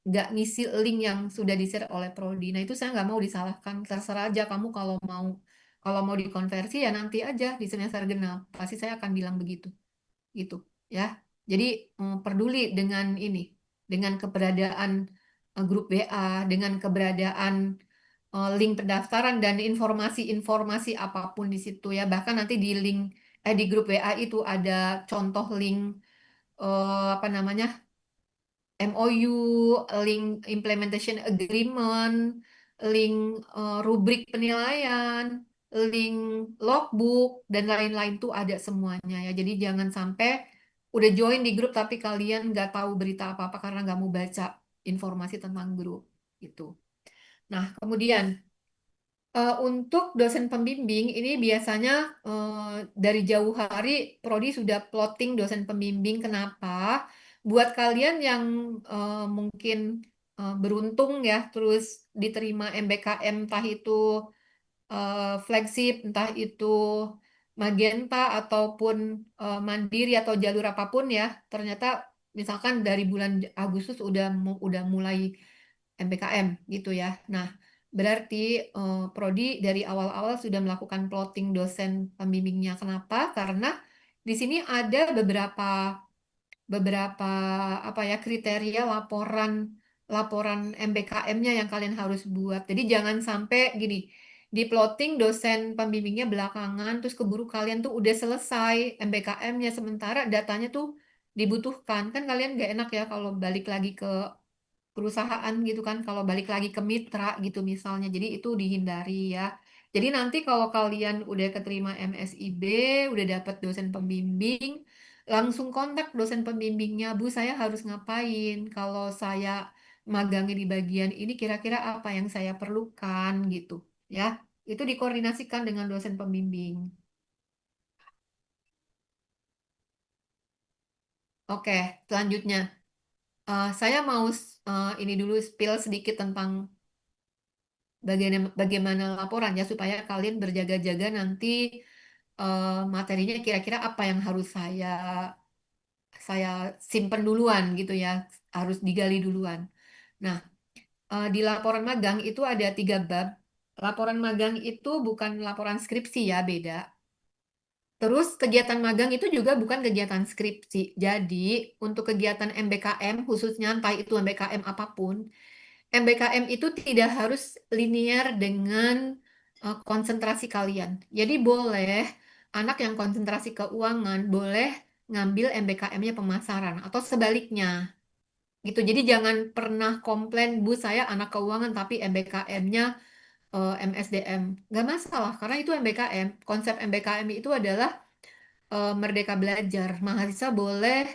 nggak ngisi link yang sudah di-share oleh Prodi. Nah itu saya nggak mau disalahkan. Terserah aja kamu kalau mau dikonversi ya nanti aja di semester genap. Pasti saya akan bilang begitu, gitu ya. Jadi peduli dengan ini, dengan keberadaan grup WA, dengan keberadaan link pendaftaran dan informasi-informasi apapun di situ ya. Bahkan nanti di grup WA itu ada contoh link apa namanya MOU, link implementation agreement, link rubrik penilaian, link logbook dan lain-lain tuh ada semuanya ya. Jadi jangan sampai udah join di grup tapi kalian nggak tahu berita apa-apa karena nggak mau baca informasi tentang grup gitu. Nah, kemudian untuk dosen pembimbing ini biasanya dari jauh hari Prodi sudah plotting dosen pembimbing. Kenapa? Buat kalian yang mungkin beruntung ya, terus diterima MBKM, entah itu flagship, entah itu Magenta ataupun Mandiri atau jalur apapun ya. Ternyata misalkan dari bulan Agustus udah mulai MBKM gitu ya. Nah, berarti Prodi dari awal-awal sudah melakukan plotting dosen pembimbingnya. Kenapa? Karena di sini ada beberapa beberapa apa ya kriteria laporan laporan MBKM-nya yang kalian harus buat. Jadi jangan sampai gini, di plotting dosen pembimbingnya belakangan, terus keburu kalian tuh udah selesai MBKM-nya sementara datanya tuh dibutuhkan. Kan kalian gak enak ya kalau balik lagi ke perusahaan gitu kan kalau balik lagi ke mitra gitu misalnya jadi itu dihindari ya jadi nanti kalau kalian udah keterima MSIB udah dapat dosen pembimbing langsung kontak dosen pembimbingnya Bu saya harus ngapain kalau saya magangnya di bagian ini kira-kira apa yang saya perlukan gitu ya itu dikoordinasikan dengan dosen pembimbing. Oke, selanjutnya saya mau ini dulu spill sedikit tentang bagaimana laporan ya supaya kalian berjaga-jaga nanti materinya kira-kira apa yang harus saya simpen duluan gitu ya harus digali duluan. Nah di laporan magang itu ada 3 bab. Laporan magang itu bukan laporan skripsi ya beda. Terus kegiatan magang itu juga bukan kegiatan skripsi. Jadi untuk kegiatan MBKM khususnya entah itu MBKM apapun MBKM itu tidak harus linear dengan konsentrasi kalian. Jadi boleh anak yang konsentrasi keuangan boleh ngambil MBKM-nya pemasaran atau sebaliknya gitu. Jadi jangan pernah komplain Bu saya anak keuangan tapi MBKM-nya MSDM. Gak masalah karena itu MBKM. Konsep MBKM itu adalah Merdeka Belajar. Mahasiswa boleh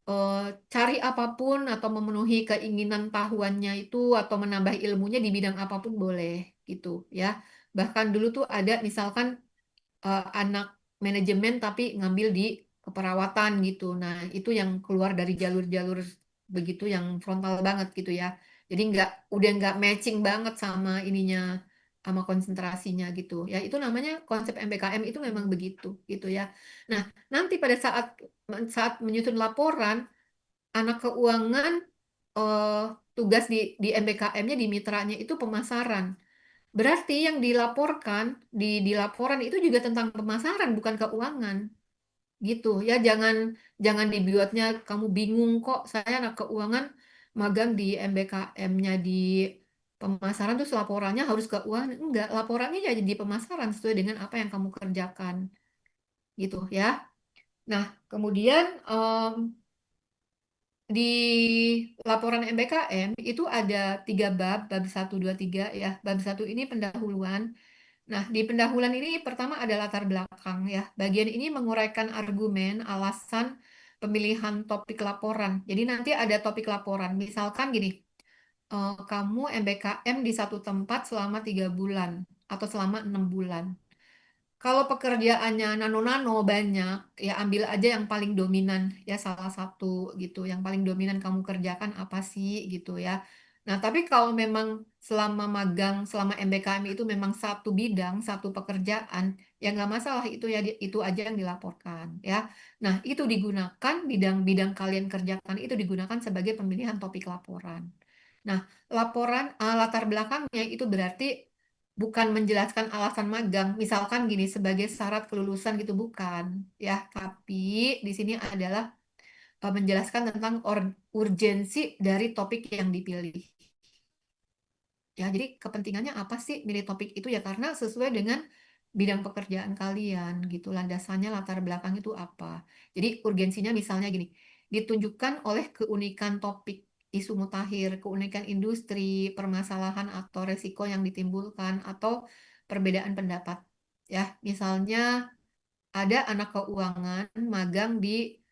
eh, cari apapun atau memenuhi keinginan tahuannya itu atau menambah ilmunya di bidang apapun boleh gitu ya. Bahkan dulu tuh ada misalkan anak manajemen tapi ngambil di keperawatan gitu. Nah, itu yang keluar dari jalur-jalur begitu yang frontal banget gitu ya. Jadi udah nggak matching banget sama ininya sama konsentrasinya gitu. Ya, itu namanya konsep MBKM itu memang begitu gitu ya. Nah, nanti pada saat saat menyusun laporan anak keuangan eh, tugas di MBKM-nya di mitranya itu pemasaran. Berarti yang dilaporkan di laporan itu juga tentang pemasaran, bukan keuangan, gitu ya. Jangan dibuatnya kamu bingung kok saya anak keuangan magang di MBKM-nya di pemasaran terus laporannya harus keuangan. Enggak, laporannya jadi di pemasaran sesuai dengan apa yang kamu kerjakan gitu ya. Nah, kemudian di laporan MBKM itu ada 3 bab, bab 1, 2, 3 ya. Bab 1 ini pendahuluan. Nah, di pendahuluan ini pertama ada latar belakang ya. Bagian ini menguraikan argumen, alasan pemilihan topik laporan. Jadi nanti ada topik laporan. Misalkan gini, kamu MBKM di satu tempat selama 3 bulan atau selama 6 bulan. Kalau pekerjaannya nano-nano banyak, ya ambil aja yang paling dominan ya salah satu gitu. Yang paling dominan kamu kerjakan apa sih gitu ya. Nah, tapi kalau memang selama magang, selama MBKM itu memang satu bidang, satu pekerjaan, ya nggak masalah itu ya itu aja yang dilaporkan ya. Nah, itu digunakan bidang-bidang kalian kerjakan itu digunakan sebagai pemilihan topik laporan. Nah, laporan latar belakangnya itu berarti bukan menjelaskan alasan magang, misalkan gini sebagai syarat kelulusan gitu bukan, ya. Tapi di sini adalah menjelaskan tentang urgensi dari topik yang dipilih. Ya, jadi kepentingannya apa sih milih topik itu ya karena sesuai dengan bidang pekerjaan kalian gitu. Landasannya latar belakang itu apa. Jadi urgensinya misalnya gini, ditunjukkan oleh keunikan topik isu mutakhir, keunikan industri, permasalahan atau resiko yang ditimbulkan atau perbedaan pendapat. Ya, misalnya ada anak keuangan magang di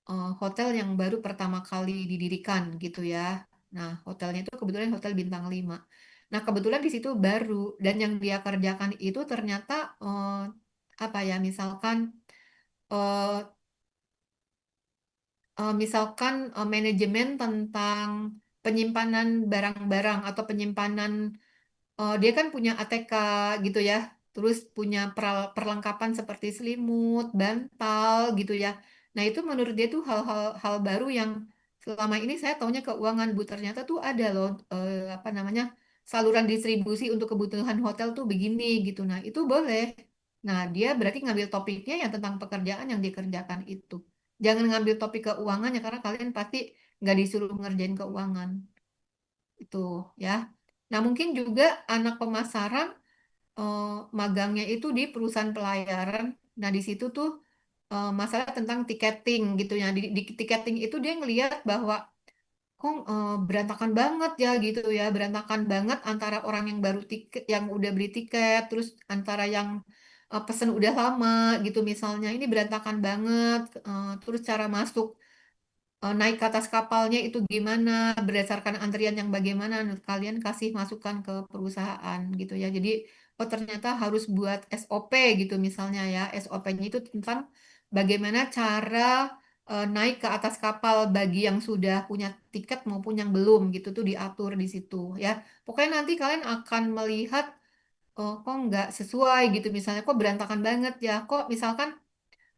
hotel yang baru pertama kali didirikan gitu ya. Nah, hotelnya itu kebetulan hotel bintang 5. Nah, kebetulan di situ baru dan yang dia kerjakan itu ternyata apa ya, eh, manajemen tentang penyimpanan barang-barang atau penyimpanan. Dia kan punya ATK gitu ya. Terus punya perlengkapan seperti selimut, bantal gitu ya. Nah, itu menurut dia tuh hal baru yang selama ini saya taunya keuangan, Bu. Ternyata tuh ada loh apa namanya? Saluran distribusi untuk kebutuhan hotel tuh begini gitu. Nah, itu boleh. Nah, dia berarti ngambil topiknya yang tentang pekerjaan yang dikerjakan itu. Jangan ngambil topik keuangannya karena kalian pasti nggak disuruh ngerjain keuangan itu ya. Nah, mungkin juga anak pemasaran eh, magangnya itu di perusahaan pelayaran. Nah, di situ tuh masalah tentang tiketing gitu ya. Di tiketing itu dia ngelihat bahwa kok berantakan banget ya gitu ya, berantakan banget antara orang yang baru tiket, yang udah beli tiket, terus antara yang pesen udah lama gitu misalnya. Ini berantakan banget. Terus cara masuk naik ke atas kapalnya itu gimana berdasarkan antrian yang bagaimana nah, kalian kasih masukan ke perusahaan gitu ya jadi oh ternyata harus buat SOP gitu misalnya ya SOP-nya itu tentang bagaimana cara naik ke atas kapal bagi yang sudah punya tiket maupun yang belum gitu tuh diatur di situ ya pokoknya nanti kalian akan melihat oh kok nggak sesuai gitu misalnya kok berantakan banget ya kok misalkan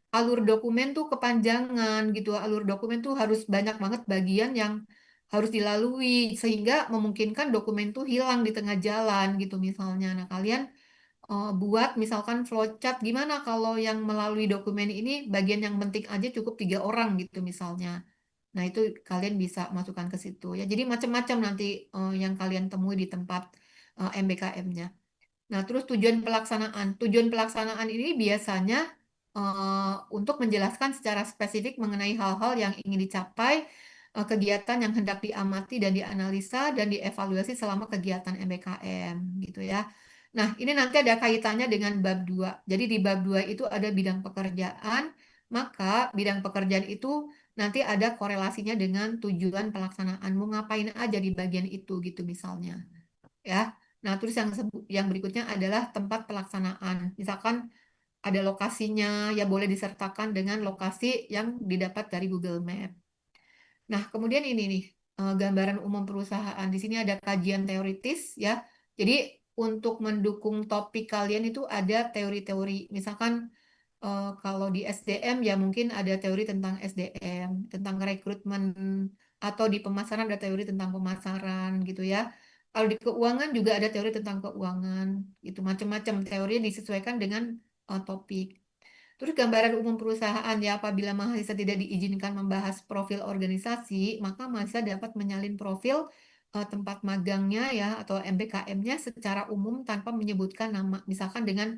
alur dokumen tuh kepanjangan gitu. Alur dokumen tuh harus banyak banget bagian yang harus dilalui sehingga memungkinkan dokumen tuh hilang di tengah jalan gitu misalnya. Nah, kalian buat misalkan flowchart gimana kalau yang melalui dokumen ini bagian yang penting aja cukup 3 orang gitu misalnya. Nah, itu kalian bisa masukkan ke situ ya. Jadi macam-macam nanti yang kalian temui di tempat MBKM-nya. Nah, terus tujuan pelaksanaan. Tujuan pelaksanaan ini biasanya untuk menjelaskan secara spesifik mengenai hal-hal yang ingin dicapai, kegiatan yang hendak diamati dan dianalisa dan dievaluasi selama kegiatan MBKM gitu ya. Nah, ini nanti ada kaitannya dengan bab 2. Jadi di bab 2 itu ada bidang pekerjaan, maka bidang pekerjaan itu nanti ada korelasinya dengan tujuan pelaksanaan. Mau ngapain aja di bagian itu gitu misalnya ya. Nah, terus yang berikutnya adalah tempat pelaksanaan. Misalkan ada lokasinya, ya boleh disertakan dengan lokasi yang didapat dari Google Map. Nah, kemudian ini nih, gambaran umum perusahaan. Di sini ada kajian teoritis ya. Jadi, untuk mendukung topik kalian itu ada teori-teori. Misalkan kalau di SDM ya mungkin ada teori tentang SDM, tentang rekrutmen, atau di pemasaran ada teori tentang pemasaran gitu ya. Kalau di keuangan juga ada teori tentang keuangan, itu macam-macam teorinya disesuaikan dengan topik. Terus gambaran umum perusahaan ya, apabila mahasiswa tidak diizinkan membahas profil organisasi, maka mahasiswa dapat menyalin profil tempat magangnya ya atau MBKM-nya secara umum tanpa menyebutkan nama, misalkan dengan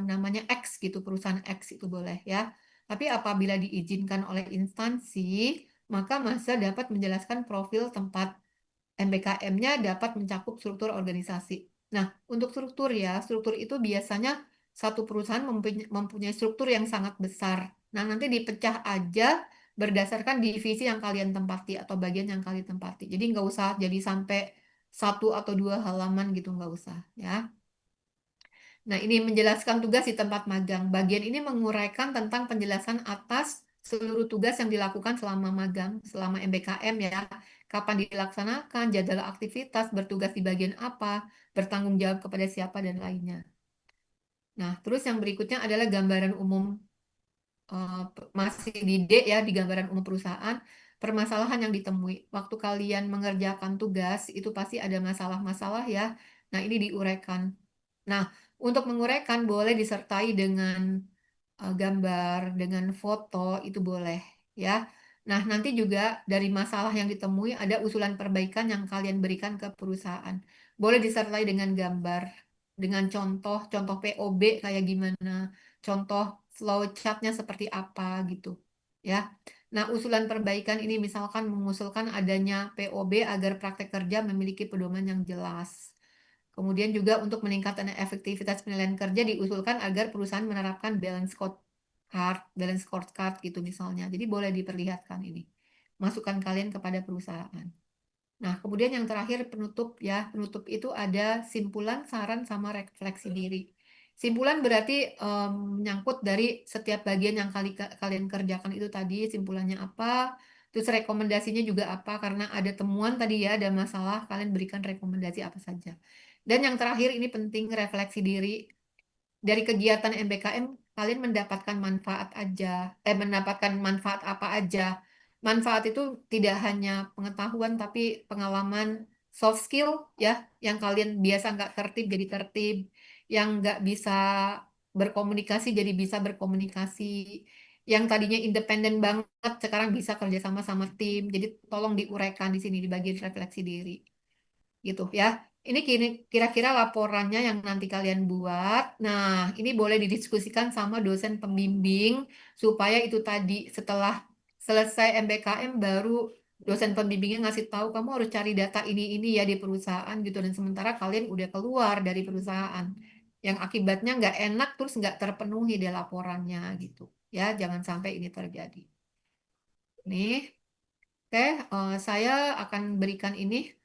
namanya X gitu, perusahaan X itu boleh ya. Tapi apabila diizinkan oleh instansi, maka mahasiswa dapat menjelaskan profil tempat MBKM-nya dapat mencakup struktur organisasi. Nah, untuk struktur ya, struktur itu biasanya satu perusahaan mempunyai struktur yang sangat besar. Nah, nanti dipecah aja berdasarkan divisi yang kalian tempati atau bagian yang kalian tempati. Jadi nggak usah jadi sampai satu atau dua halaman gitu, nggak usah ya. Nah, ini menjelaskan tugas di tempat magang. Bagian ini menguraikan tentang penjelasan atas seluruh tugas yang dilakukan selama magang, selama MBKM ya. Kapan dilaksanakan, jadwal aktivitas, bertugas di bagian apa, bertanggung jawab kepada siapa, dan lainnya. Nah, terus yang berikutnya adalah gambaran umum masih di D ya, di gambaran umum perusahaan, permasalahan yang ditemui. Waktu kalian mengerjakan tugas, itu pasti ada masalah-masalah ya. Nah, ini diuraikan. Nah, untuk menguraikan boleh disertai dengan gambar, dengan foto, itu boleh ya. Nah, nanti juga dari masalah yang ditemui ada usulan perbaikan yang kalian berikan ke perusahaan. Boleh disertai dengan gambar, dengan contoh POB kayak gimana, contoh flowchartnya seperti apa gitu ya. Nah, usulan perbaikan ini misalkan mengusulkan adanya POB agar praktek kerja memiliki pedoman yang jelas. Kemudian juga untuk meningkatkan efektivitas penilaian kerja diusulkan agar perusahaan menerapkan balance scorecard gitu misalnya. Jadi boleh diperlihatkan ini. Masukan kalian kepada perusahaan. Nah, kemudian yang terakhir penutup ya. Penutup itu ada simpulan, saran, sama refleksi diri. Simpulan berarti menyangkut dari setiap bagian yang kalian kerjakan itu tadi, simpulannya apa, terus rekomendasinya juga apa, karena ada temuan tadi ya, ada masalah, kalian berikan rekomendasi apa saja. Dan yang terakhir ini penting refleksi diri dari kegiatan MBKM kalian mendapatkan manfaat aja, mendapatkan manfaat apa aja. Manfaat itu tidak hanya pengetahuan tapi pengalaman soft skill ya, yang kalian biasa nggak tertib jadi tertib, yang nggak bisa berkomunikasi jadi bisa berkomunikasi, yang tadinya independen banget sekarang bisa kerjasama sama tim. Jadi tolong diuraikan di sini di bagian refleksi diri gitu ya. Ini kira-kira laporannya yang nanti kalian buat. Nah, ini boleh didiskusikan sama dosen pembimbing supaya itu tadi setelah selesai MBKM baru dosen pembimbingnya ngasih tahu kamu harus cari data ini ya di perusahaan gitu, dan sementara kalian udah keluar dari perusahaan yang akibatnya nggak enak terus nggak terpenuhi di laporannya gitu ya, jangan sampai ini terjadi. Nih, oke, saya akan berikan ini.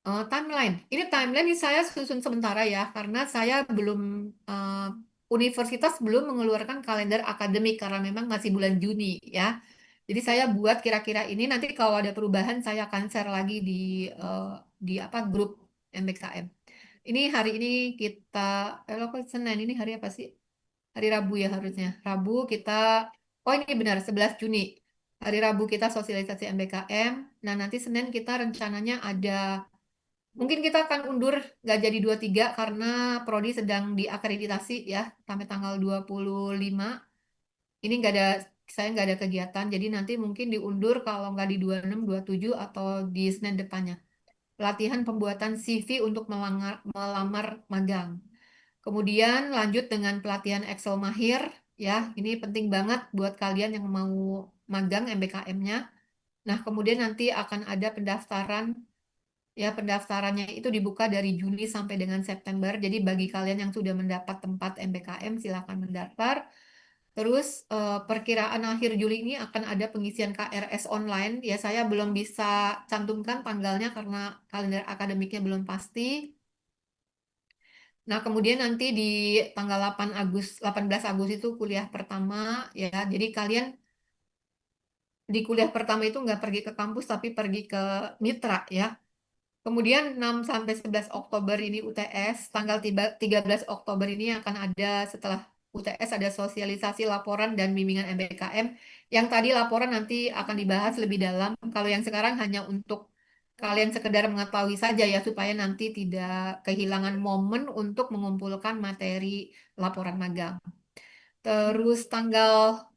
Timeline. Ini timeline ini saya susun sementara ya, karena saya belum universitas belum mengeluarkan kalender akademik karena memang masih bulan Juni ya. Jadi saya buat kira-kira ini nanti kalau ada perubahan saya akan share lagi eh, di apa grup MBKM. Ini hari ini kita kok Senin ini hari apa sih? Hari Rabu ya harusnya. Rabu kita oh ini benar 11 Juni. Hari Rabu kita sosialisasi MBKM. Nah, nanti Senin kita rencananya ada. Mungkin kita akan undur nggak jadi 23 karena Prodi sedang diakreditasi ya sampai tanggal 25. Ini nggak ada, saya nggak ada kegiatan, jadi nanti mungkin diundur kalau nggak di 26, 27 atau di Senin depannya. Pelatihan pembuatan CV untuk melamar magang. Kemudian lanjut dengan pelatihan Excel mahir ya. Ini penting banget buat kalian yang mau magang MBKM-nya. Nah, kemudian nanti akan ada pendaftaran. Ya, pendaftarannya itu dibuka dari Juni sampai dengan September. Jadi bagi kalian yang sudah mendapat tempat MBKM, silakan mendaftar. Terus perkiraan akhir Juli ini akan ada pengisian KRS online. Ya, saya belum bisa cantumkan tanggalnya karena kalender akademiknya belum pasti. Nah, kemudian nanti di tanggal 18 Agustus itu kuliah pertama ya. Jadi kalian di kuliah pertama itu nggak pergi ke kampus tapi pergi ke mitra ya. Kemudian 6 sampai 11 Oktober ini UTS, tanggal 13 Oktober ini akan ada setelah UTS ada sosialisasi laporan dan bimbingan MBKM. Yang tadi laporan nanti akan dibahas lebih dalam. Kalau yang sekarang hanya untuk kalian sekedar mengetahui saja ya supaya nanti tidak kehilangan momen untuk mengumpulkan materi laporan magang. Terus tanggal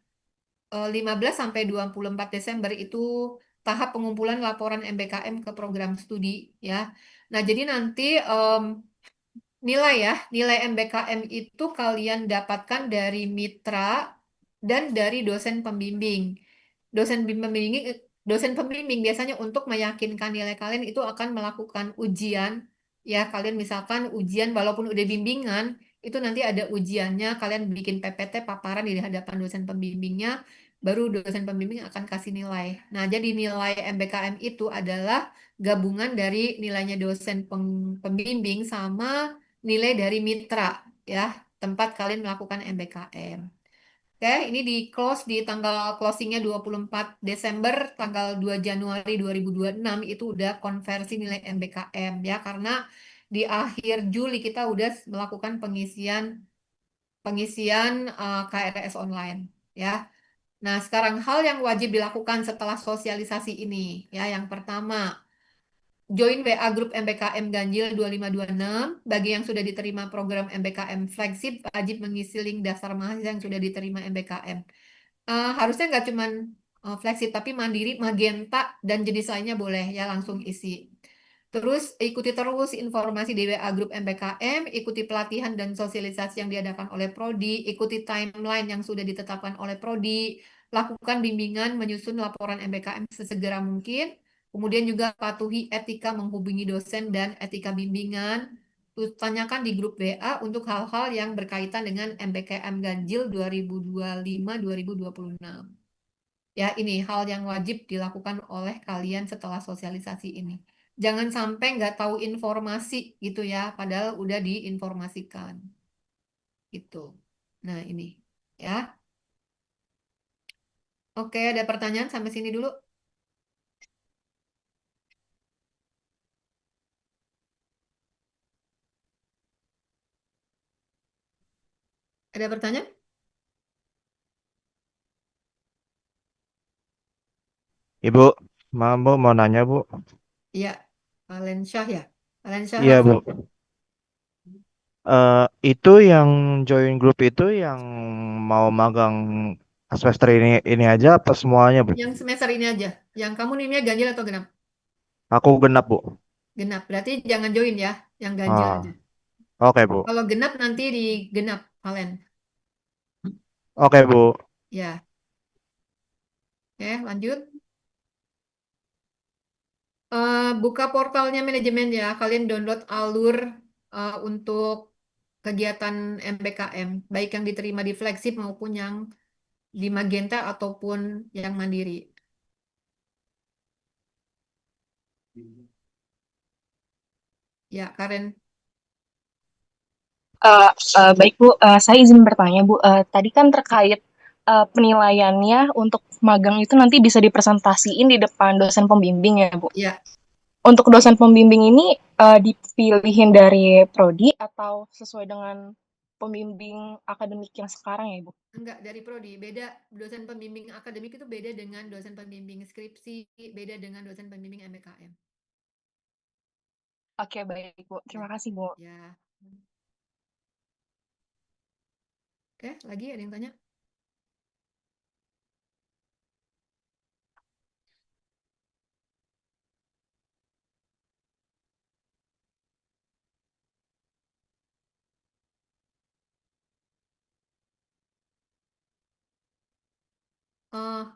15 sampai 24 Desember itu tahap pengumpulan laporan MBKM ke program studi ya. Nah, jadi nanti nilai ya, nilai MBKM itu kalian dapatkan dari mitra dan dari dosen pembimbing. Dosen pembimbing, dosen pembimbing biasanya untuk meyakinkan nilai kalian itu akan melakukan ujian. Ya, kalian misalkan ujian walaupun udah bimbingan, itu nanti ada ujiannya, kalian bikin PPT paparan di hadapan dosen pembimbingnya, baru dosen pembimbing akan kasih nilai. Nah, jadi nilai MBKM itu adalah gabungan dari nilainya dosen pembimbing sama nilai dari mitra ya, tempat kalian melakukan MBKM. Oke, ini di close di tanggal closingnya 24 Desember, tanggal 2 Januari 2026 itu udah konversi nilai MBKM ya, karena di akhir Juli kita udah melakukan pengisian pengisian KRS online ya. Nah, sekarang hal yang wajib dilakukan setelah sosialisasi ini ya, yang pertama join WA Grup MBKM Ganjil 2526. Bagi yang sudah diterima program MBKM Flagship, wajib mengisi link daftar mahasiswa yang sudah diterima MBKM. Harusnya nggak cuman Flagship, tapi Mandiri, Magenta, dan jenis lainnya boleh ya langsung isi. Terus ikuti terus informasi di WA Grup MBKM, ikuti pelatihan dan sosialisasi yang diadakan oleh Prodi, ikuti timeline yang sudah ditetapkan oleh Prodi, lakukan bimbingan menyusun laporan MBKM sesegera mungkin, kemudian juga patuhi etika menghubungi dosen dan etika bimbingan. Terus tanyakan di grup WA untuk hal-hal yang berkaitan dengan MBKM Ganjil 2025-2026. Ya, ini hal yang wajib dilakukan oleh kalian setelah sosialisasi ini. Jangan sampai nggak tahu informasi gitu ya, padahal udah diinformasikan. Gitu. Nah, ini ya. Oke, ada pertanyaan sampai sini dulu. Ada pertanyaan? Ibu, Bu, mau nanya, Bu. Iya, Valensyah ya. Valensyah Iya, Bu. Rafi. Itu yang join grup itu yang mau magang semester ini aja apa semuanya, Bu? Yang semester ini aja. Yang kamu nimnya ganjil atau genap? Aku genap, Bu. Genap. Berarti jangan join ya, yang ganjil aja. Ah, oke, Bu. Kalau genap nanti di genap, Valen. Oke, Bu. Ya, oke, lanjut. Buka portalnya manajemen ya. Kalian download alur untuk kegiatan MBKM, baik yang diterima di Flagship maupun yang di Magenta ataupun yang mandiri. Ya, Karen. Baik Bu, saya izin bertanya Bu. Tadi kan terkait penilaiannya untuk magang itu nanti bisa dipresentasiin di depan dosen pembimbing ya Bu. Ya, Untuk dosen pembimbing ini dipilihin dari prodi atau sesuai dengan pembimbing akademik yang sekarang ya Bu? enggak dari prodi. Beda dosen pembimbing akademik itu beda dengan dosen pembimbing skripsi, beda dengan dosen pembimbing MBKM. Oke baik Bu, Ya, terima kasih Bu. ya. Oke, lagi ada yang tanya?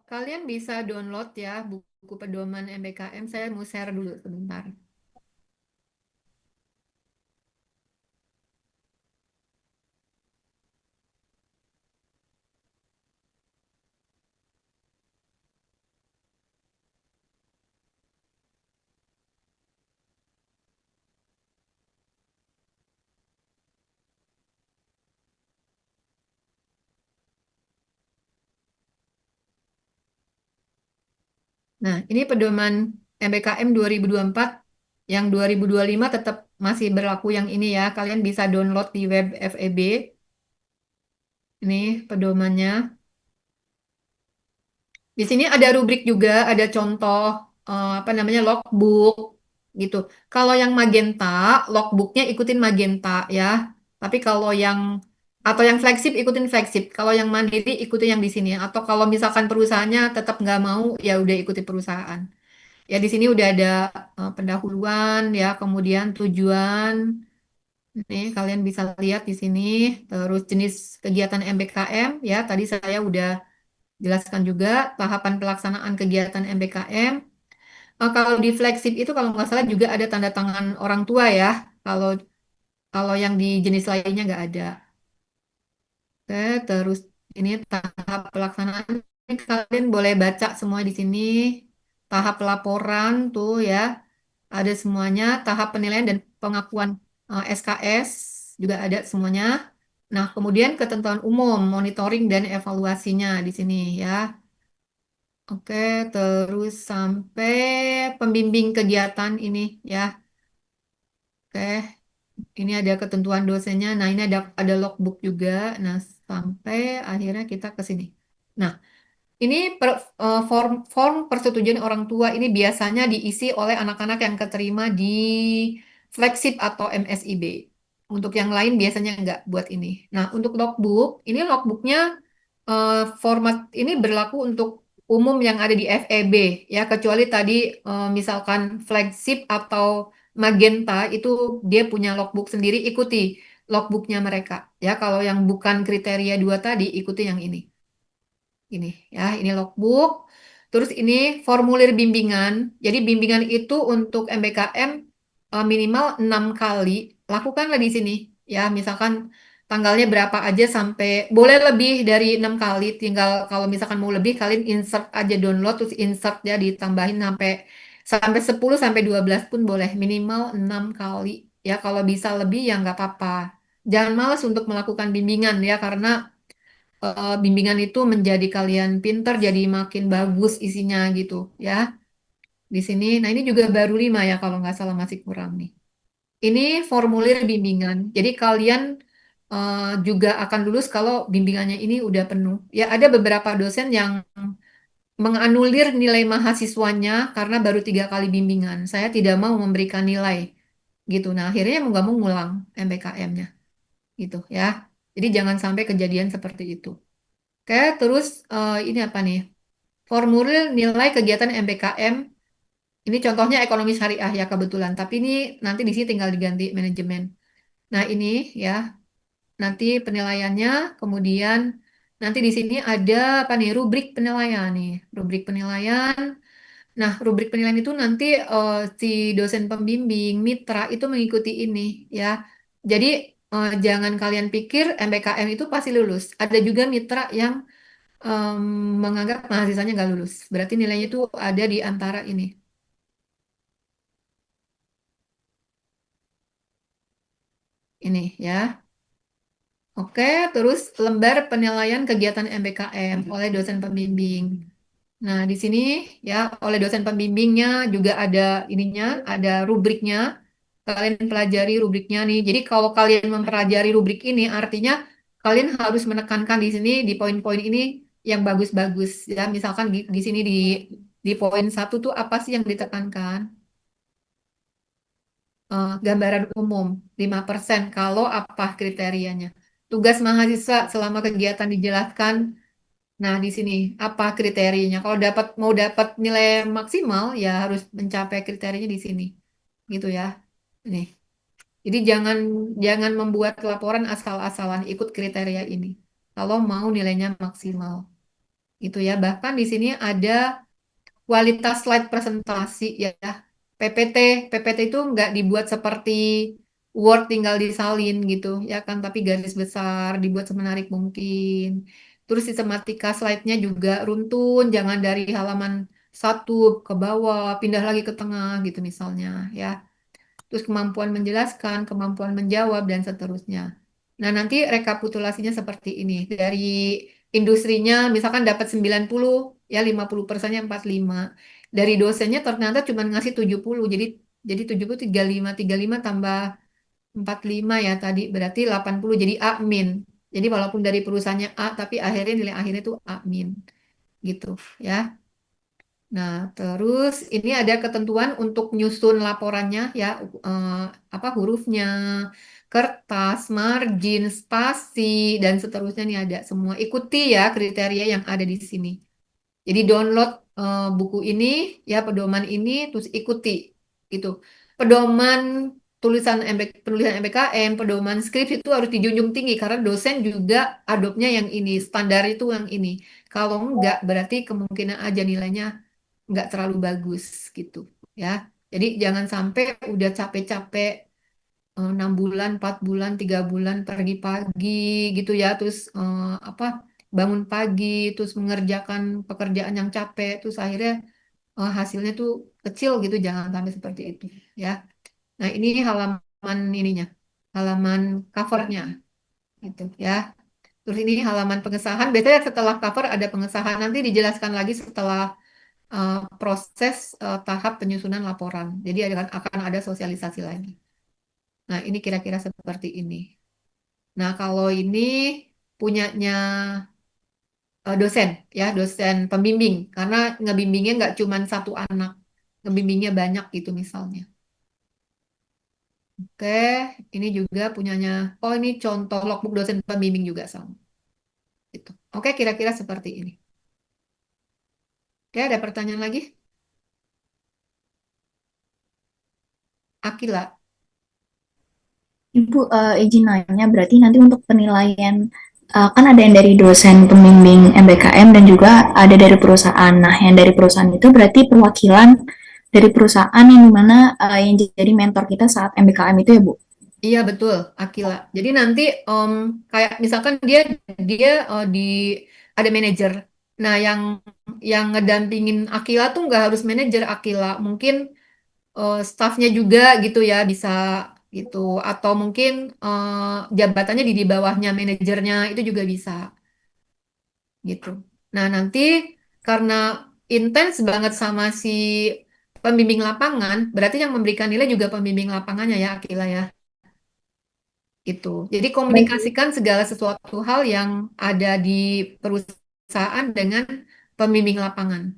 Kalian bisa download ya buku pedoman MBKM. Saya mau share dulu sebentar. Nah, ini pedoman MBKM 2024, yang 2025 tetap masih berlaku yang ini ya. Kalian bisa download di web FEB. Ini pedomannya. Di sini ada rubrik juga, ada contoh apa namanya logbook gitu. Kalau yang Magenta, logbooknya ikutin Magenta ya. Tapi kalau yang Atau yang flagship ikutin flagship. Kalau yang mandiri ikutin yang di sini. Atau kalau misalkan perusahaannya tetap nggak mau, ya udah ikuti perusahaan. Ya di sini udah ada pendahuluan ya, kemudian tujuan. Nih kalian bisa lihat di sini. Terus jenis kegiatan MBKM ya. Tadi saya udah jelaskan juga tahapan pelaksanaan kegiatan MBKM. Kalau di flagship itu kalau nggak salah juga ada tanda tangan orang tua ya. Kalau kalau yang di jenis lainnya nggak ada. Oke, terus ini tahap pelaksanaan. Ini kalian boleh baca semua di sini. Tahap laporan tuh ya, ada semuanya. Tahap penilaian dan pengakuan SKS juga ada semuanya. Nah, kemudian ketentuan umum, monitoring dan evaluasinya di sini ya. Oke, terus sampai pembimbing kegiatan ini ya. Oke, ini ada ketentuan dosennya. Nah, ini ada logbook juga. Nah, sampai akhirnya kita ke sini. Nah, ini form persetujuan orang tua ini biasanya diisi oleh anak-anak yang keterima di flagship atau MSIB. Untuk yang lain biasanya nggak buat ini. Nah, untuk logbook, ini logbooknya format ini berlaku untuk umum yang ada di FEB ya, kecuali tadi misalkan flagship atau Magenta itu dia punya logbook sendiri, ikuti logbooknya mereka ya. Kalau yang bukan kriteria dua tadi, ikuti yang ini. Ini ya, ini logbook. Terus ini formulir bimbingan. Jadi bimbingan itu untuk MBKM minimal 6 kali. Lakukanlah di sini. Ya, misalkan tanggalnya berapa aja sampai boleh lebih dari 6 kali. Tinggal kalau misalkan mau lebih kalian insert aja, download terus insert ya, ditambahin sampai sampai 10 sampai 12 pun boleh. Minimal 6 kali. Ya, kalau bisa lebih ya nggak apa-apa. Jangan malas untuk melakukan bimbingan ya, karena bimbingan itu menjadi kalian pinter, jadi makin bagus isinya gitu ya. Di sini, nah ini juga baru 5 ya kalau nggak salah, masih kurang nih. Ini formulir bimbingan. Jadi kalian juga akan lulus kalau bimbingannya ini udah penuh. Ya ada beberapa dosen yang menganulir nilai mahasiswanya karena baru 3 kali bimbingan. Saya tidak mau memberikan nilai gitu. Nah akhirnya mau nggak mau ngulang MBKM-nya gitu ya. Jadi jangan sampai kejadian seperti itu. Oke, terus ini apa nih? Formulir nilai kegiatan MBKM. Ini contohnya ekonomi syariah ya kebetulan. Tapi ini nanti di sini tinggal diganti manajemen. Nah ini ya, nanti penilaiannya. Kemudian nanti di sini ada apa nih? Rubrik penilaian nih. Rubrik penilaian. Nah, rubrik penilaian itu nanti si dosen pembimbing, mitra itu mengikuti ini ya. Jadi jangan kalian pikir MBKM itu pasti lulus. Ada juga mitra yang em, menganggap mahasiswanya nggak lulus. Berarti nilainya itu ada di antara ini. Ini ya. Oke, terus lembar penilaian kegiatan MBKM oleh dosen pembimbing. Nah, di sini ya oleh dosen pembimbingnya juga ada ininya, ada rubriknya. Kalian pelajari rubriknya nih. Jadi kalau kalian mempelajari rubrik ini, artinya kalian harus menekankan di sini di poin-poin ini yang bagus-bagus ya. Misalkan di sini di poin 1 tuh apa sih yang ditekankan? Gambaran umum 5%. Kalau apa kriterianya? Tugas mahasiswa selama kegiatan dijelaskan. Nah, di sini apa kriterianya? Kalau mau dapat nilai maksimal ya harus mencapai kriterianya di sini. Gitu ya. Nih. Jadi jangan jangan membuat laporan asal-asalan, ikut kriteria ini. Kalau mau nilainya maksimal. Gitu ya. Bahkan di sini ada kualitas slide presentasi ya. PPT, PPT itu nggak dibuat seperti Word tinggal disalin gitu ya kan, tapi garis besar dibuat semenarik mungkin. Terus sistematika slide-nya juga runtun, jangan dari halaman 1 ke bawah, pindah lagi ke tengah gitu misalnya ya. Terus kemampuan menjelaskan, kemampuan menjawab, dan seterusnya. Nah, nanti rekapitulasinya seperti ini. Dari industrinya, misalkan dapat 90, ya 50%-nya 45. Dari dosennya ternyata cuma ngasih 70, jadi 70, 35, 35 tambah 45 ya tadi, berarti 80, jadi A min. Jadi walaupun dari perusahaannya A, tapi akhirnya nilai akhirnya itu A min. Gitu ya. Nah, terus ini ada ketentuan untuk nyusun laporannya ya, eh, apa hurufnya, kertas, margin, spasi, dan seterusnya nih ada semua. Ikuti ya kriteria yang ada di sini. Jadi download buku ini, ya pedoman ini, terus ikuti gitu. Pedoman penulisan MBKM, pedoman skrip itu harus dijunjung tinggi karena dosen juga adopnya yang ini, standar itu yang ini. Kalau enggak, berarti kemungkinan aja nilainya enggak terlalu bagus gitu ya. Jadi jangan sampai udah capek-capek 6 bulan, 4 bulan, 3 bulan pergi pagi gitu ya, terus apa bangun pagi, terus mengerjakan pekerjaan yang capek, terus akhirnya hasilnya tuh kecil gitu, jangan sampai seperti itu ya. Nah ini halaman ininya, halaman covernya gitu ya. Terus ini halaman pengesahan, biasanya setelah cover ada pengesahan, nanti dijelaskan lagi setelah proses tahap penyusunan laporan. Jadi akan ada sosialisasi lagi. Nah, ini kira-kira seperti ini. Nah, kalau ini punyanya dosen, ya, dosen pembimbing. Karena ngebimbingnya nggak cuma satu anak, ngebimbingnya banyak gitu misalnya. Oke, ini juga punyanya, oh ini contoh logbook dosen pembimbing juga sama. Gitu. Oke, kira-kira seperti ini. Oke, ada pertanyaan lagi? Akila. Ibu izin nanya, berarti nanti untuk penilaian kan ada yang dari dosen pembimbing MBKM dan juga ada dari perusahaan. Nah, yang dari perusahaan itu berarti perwakilan dari perusahaan yang dimana yang jadi mentor kita saat MBKM itu ya, Bu? Iya betul, Akila. Jadi nanti kayak misalkan dia dia di ada manajer. Nah, yang ngedampingin Akila tuh nggak harus manajer Akila, mungkin stafnya juga gitu ya bisa gitu. Atau mungkin jabatannya di bawahnya manajernya itu juga bisa gitu. Nah, nanti karena intens banget sama si pembimbing lapangan, berarti yang memberikan nilai juga pembimbing lapangannya ya Akila ya. Gitu. Jadi Baik. komunikasikan segala sesuatu hal yang ada di perusahaan dengan pembimbing lapangan.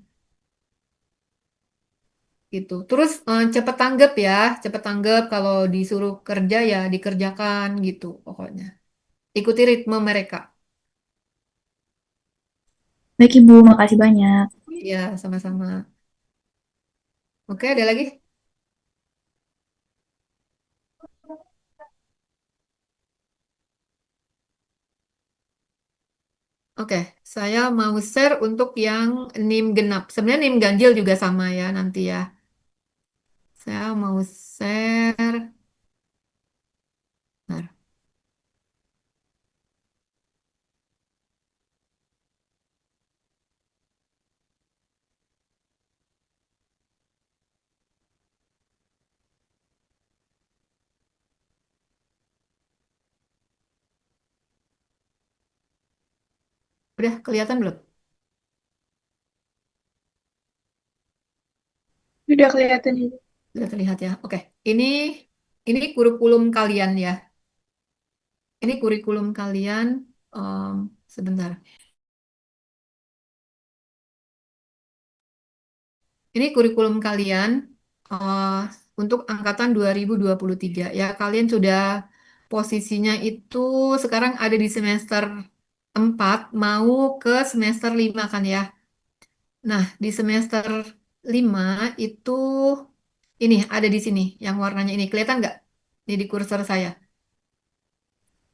Gitu. Terus cepet tanggap ya, cepet tanggap kalau disuruh kerja ya dikerjakan gitu pokoknya. Ikuti ritme mereka. Baik, Ibu, makasih banyak. Ya, sama-sama. Oke, ada lagi? Oke, saya mau share untuk yang NIM genap. Sebenarnya NIM ganjil juga sama ya nanti ya. Saya mau share. Bentar. Udah kelihatan belum? Udah kelihatan Ibu. Sudah terlihat ya. Oke, ini kurikulum kalian ya. Ini kurikulum kalian. Sebentar. Ini kurikulum kalian eh, untuk angkatan 2023 ya. Kalian sudah posisinya itu sekarang ada di semester 4 mau ke semester 5 kan ya. Nah, di semester 5 itu ini ada di sini yang warnanya ini. Kelihatan nggak? Ini di kursor saya.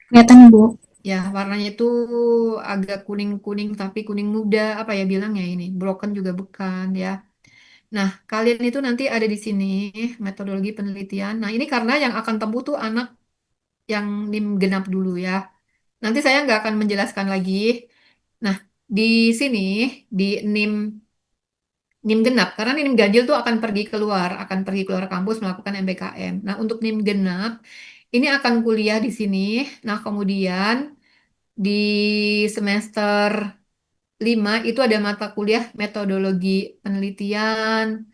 Kelihatan, Ibu. Ya, warnanya itu agak kuning-kuning tapi kuning muda apa ya bilangnya ini. Broken juga bukan ya. Nah, kalian itu nanti ada di sini metodologi penelitian. Nah, ini karena yang akan tempuh tuh anak yang NIM genap dulu ya. Nanti saya nggak akan menjelaskan lagi. Nah, di sini di NIM genap karena NIM ganjil tuh akan pergi keluar kampus melakukan MBKM. Nah, untuk NIM genap ini akan kuliah di sini. Nah, kemudian di semester 5 itu ada mata kuliah metodologi penelitian,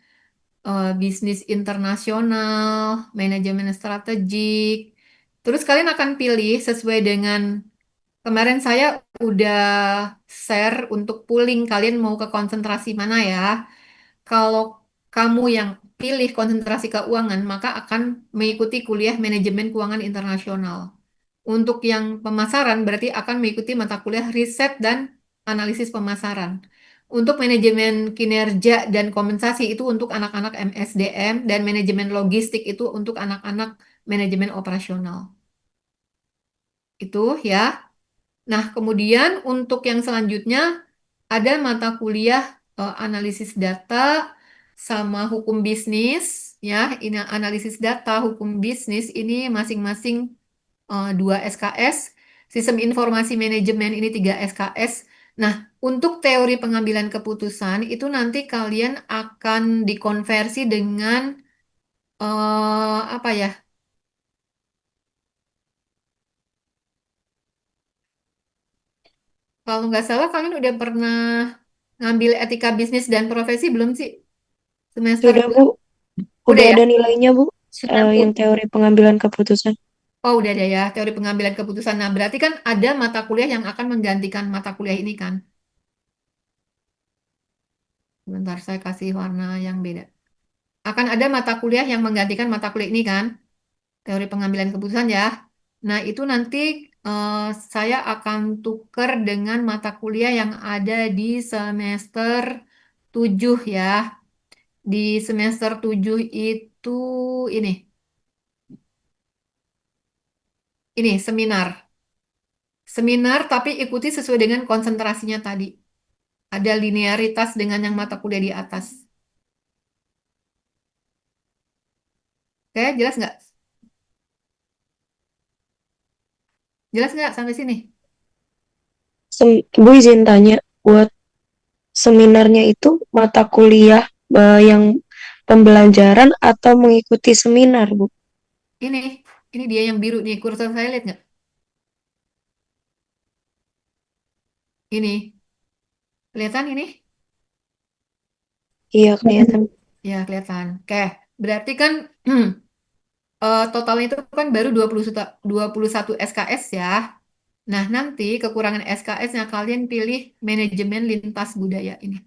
bisnis internasional, manajemen strategik. Terus kalian akan pilih sesuai dengan kemarin saya udah share untuk pooling kalian mau ke konsentrasi mana ya. Kalau kamu yang pilih konsentrasi keuangan, maka akan mengikuti kuliah manajemen keuangan internasional. Untuk yang pemasaran berarti akan mengikuti mata kuliah riset dan analisis pemasaran. Untuk manajemen kinerja dan kompensasi itu untuk anak-anak MSDM dan manajemen logistik itu untuk anak-anak manajemen operasional. Itu ya. Nah, kemudian untuk yang selanjutnya ada mata kuliah analisis data sama hukum bisnis ya. Ini analisis data, hukum bisnis ini masing-masing 2 SKS, sistem informasi manajemen ini 3 SKS. Nah, untuk teori pengambilan keputusan itu nanti kalian akan dikonversi dengan apa ya? Kalau nggak salah kalian udah pernah ngambil etika bisnis dan profesi belum sih? Semester Sudah, 2? Bu. Udah Udah ya? ada nilainya, Bu. Sudah, Bu. Yang teori pengambilan keputusan. Oh, udah ada ya, teori pengambilan keputusan. Nah, berarti kan ada mata kuliah yang akan menggantikan mata kuliah ini kan? Sebentar, saya kasih warna yang beda. Akan ada mata kuliah yang menggantikan mata kuliah ini kan? Teori pengambilan keputusan ya. Nah, itu nanti eh, saya akan tukar dengan mata kuliah yang ada di semester 7 ya. Di semester 7 itu ini, ini seminar. Seminar tapi ikuti sesuai dengan konsentrasinya tadi. Ada linearitas dengan yang mata kuliah di atas. Oke, jelas nggak? Jelas nggak sampai sini? Bu izin tanya, buat seminarnya itu mata kuliah yang pembelajaran atau mengikuti seminar, Bu? Ini, ini dia yang biru nih. Kursor saya lihat nggak? Ini, kelihatan ini? Iya, kelihatan. Ya, kelihatan. Oke, berarti kan totalnya itu kan baru 21 SKS ya. Nah, nanti kekurangan SKS-nya kalian pilih manajemen lintas budaya ini.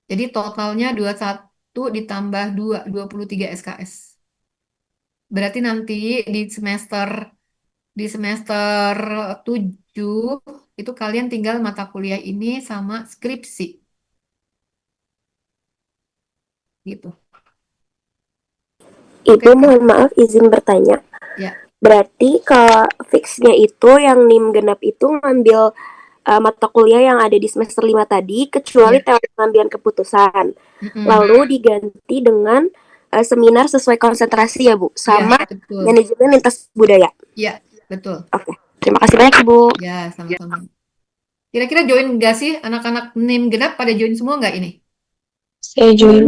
Jadi totalnya 21 ditambah 2, 23 SKS. Berarti nanti di semester di semester 7 itu kalian tinggal mata kuliah ini sama skripsi gitu. Ibu, Oke, mohon maaf izin bertanya. ya. Berarti kalau fixnya itu yang NIM genap itu ngambil mata kuliah yang ada di semester 5 tadi, kecuali Ya. teori pengambilan keputusan. Mm-mm. Lalu diganti dengan seminar sesuai konsentrasi ya, Bu, Ya, sama betul. manajemen lintas budaya. Ya, betul. Oke, terima kasih banyak, Ibu. Ya, sama-sama. Kira-kira join nggak sih anak-anak NIM genap pada join semua nggak ini? Saya join.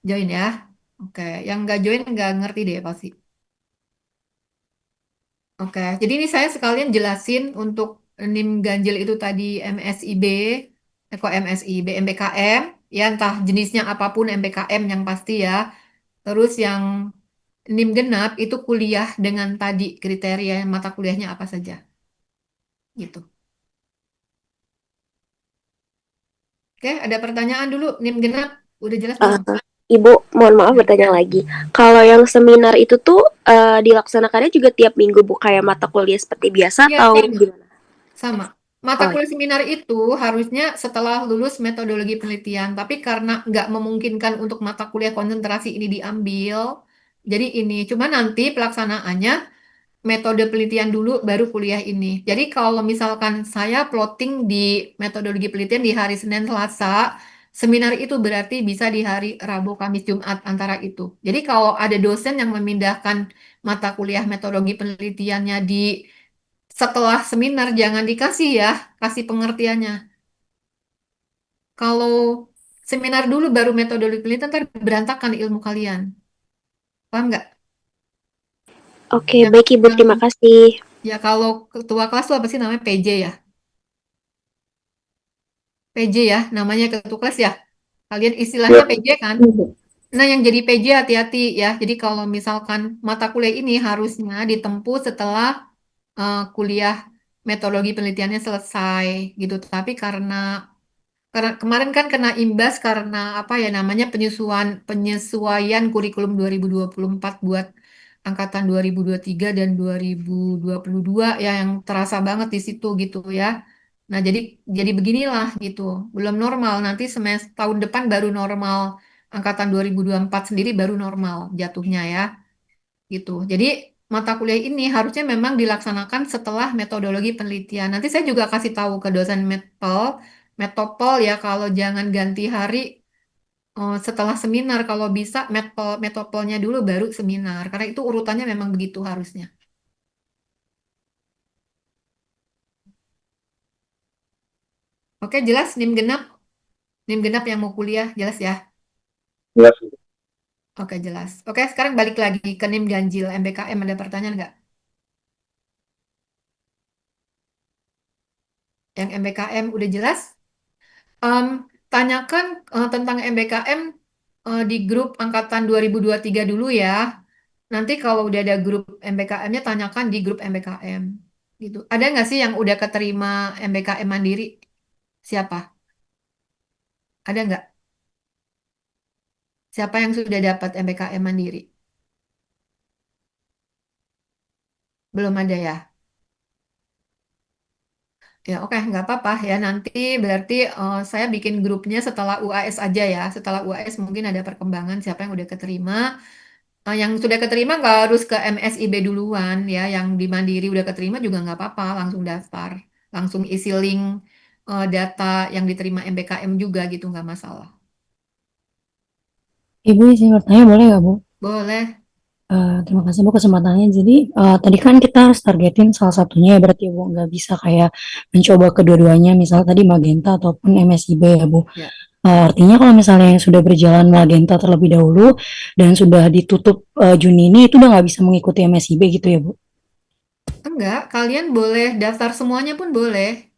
Join ya. Oke, yang nggak join nggak ngerti deh pasti. Oke, jadi ini saya sekalian jelasin untuk NIM ganjil itu tadi MSIB, kok MSIB, MBKM, ya entah jenisnya apapun MBKM yang pasti ya. Terus yang NIM genap itu kuliah dengan tadi kriteria mata kuliahnya apa saja. Gitu. Oke, ada pertanyaan dulu NIM genap, udah jelas belum? Ibu, mohon maaf bertanya lagi. Kalau yang seminar itu tuh dilaksanakannya juga tiap minggu, Bu, kayak mata kuliah seperti biasa Iya, atau sama. gimana? Sama. Mata Oh, kuliah seminar itu harusnya setelah lulus metodologi penelitian, tapi karena nggak memungkinkan untuk mata kuliah konsentrasi ini diambil, jadi ini cuma nanti pelaksanaannya metode penelitian dulu baru kuliah ini. Jadi kalau misalkan saya plotting di metodologi penelitian di hari Senin, Selasa, seminar itu berarti bisa di hari Rabu, Kamis, Jumat antara itu. Jadi kalau ada dosen yang memindahkan mata kuliah metodologi penelitiannya di setelah seminar jangan dikasih ya, kasih pengertiannya. Kalau seminar dulu baru metodologi penelitian ntar berantakan ilmu kalian. Paham nggak? oke, Yang, baik Ibu, yang terima kasih. ya kalau ketua kelas tuh apa sih namanya PJ ya? PJ ya, namanya ketua kelas ya. Kalian istilahnya Ya, PJ kan? Nah, yang jadi PJ hati-hati ya. Jadi kalau misalkan mata kuliah ini harusnya ditempuh setelah kuliah metodologi penelitiannya selesai gitu. Tapi karena Karena kemarin kan kena imbas karena apa ya namanya penyesuaian kurikulum 2024 buat angkatan 2023 dan 2022 ya yang terasa banget di situ gitu ya. Nah, jadi beginilah gitu. Belum normal, nanti semester tahun depan baru normal. Angkatan 2024 sendiri baru normal jatuhnya ya gitu. Jadi mata kuliah ini harusnya memang dilaksanakan setelah metodologi penelitian. Nanti saya juga kasih tahu ke dosen metopel ya kalau jangan ganti hari setelah seminar. Kalau bisa metopelnya dulu baru seminar. Karena itu urutannya memang begitu harusnya. Oke, jelas NIM genap yang mau kuliah jelas ya. Jelas. Oke, jelas. Oke, sekarang balik lagi ke NIM ganjil MBKM, ada pertanyaan nggak? Yang MBKM udah jelas? Em, tanyakan tentang MBKM di grup angkatan 2023 dulu ya. Nanti kalau udah ada grup MBKM-nya, tanyakan di grup MBKM. Gitu. Ada nggak sih yang udah keterima MBKM Mandiri? Siapa? Ada nggak? Siapa yang sudah dapat MBKM Mandiri? Belum ada ya? Ya, oke, nggak apa-apa ya. Nanti berarti saya bikin grupnya setelah UAS aja ya. Setelah UAS mungkin ada perkembangan siapa yang udah keterima. Yang sudah keterima nggak harus ke MSIB duluan ya. Yang di Mandiri udah keterima juga nggak apa-apa. Langsung daftar. Langsung isi link data yang diterima MBKM juga gitu nggak masalah. Ibu izin bertanya boleh nggak Bu? Boleh. Terima kasih Bu kesempatannya. Jadi tadi kan kita harus targetin salah satunya ya berarti Bu nggak bisa kayak mencoba kedua-duanya misal tadi Magenta ataupun MSIB ya Bu. Ya. Artinya kalau misalnya yang sudah berjalan Magenta terlebih dahulu dan sudah ditutup Juni ini itu udah nggak bisa mengikuti MSIB gitu ya Bu? Enggak, kalian boleh daftar semuanya pun boleh.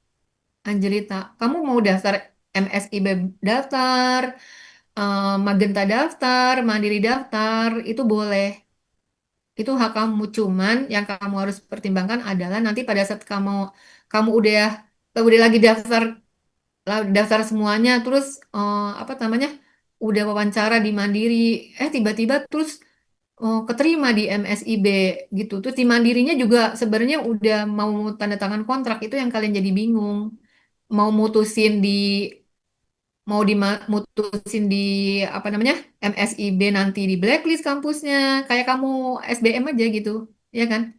Angelita, kamu mau daftar MSIB daftar, Magenta daftar, Mandiri daftar, itu boleh. Itu hak kamu. Cuman yang kamu harus pertimbangkan adalah nanti pada saat kamu kamu udah lagi daftar semuanya, terus apa namanya, udah wawancara di Mandiri, tiba-tiba terus keterima di MSIB gitu. Terus di Mandirinya juga sebenarnya udah mau tanda tangan kontrak, itu yang kalian jadi bingung. Mau mutusin di apa namanya MSIB nanti di blacklist kampusnya kayak kamu SBM aja gitu ya kan,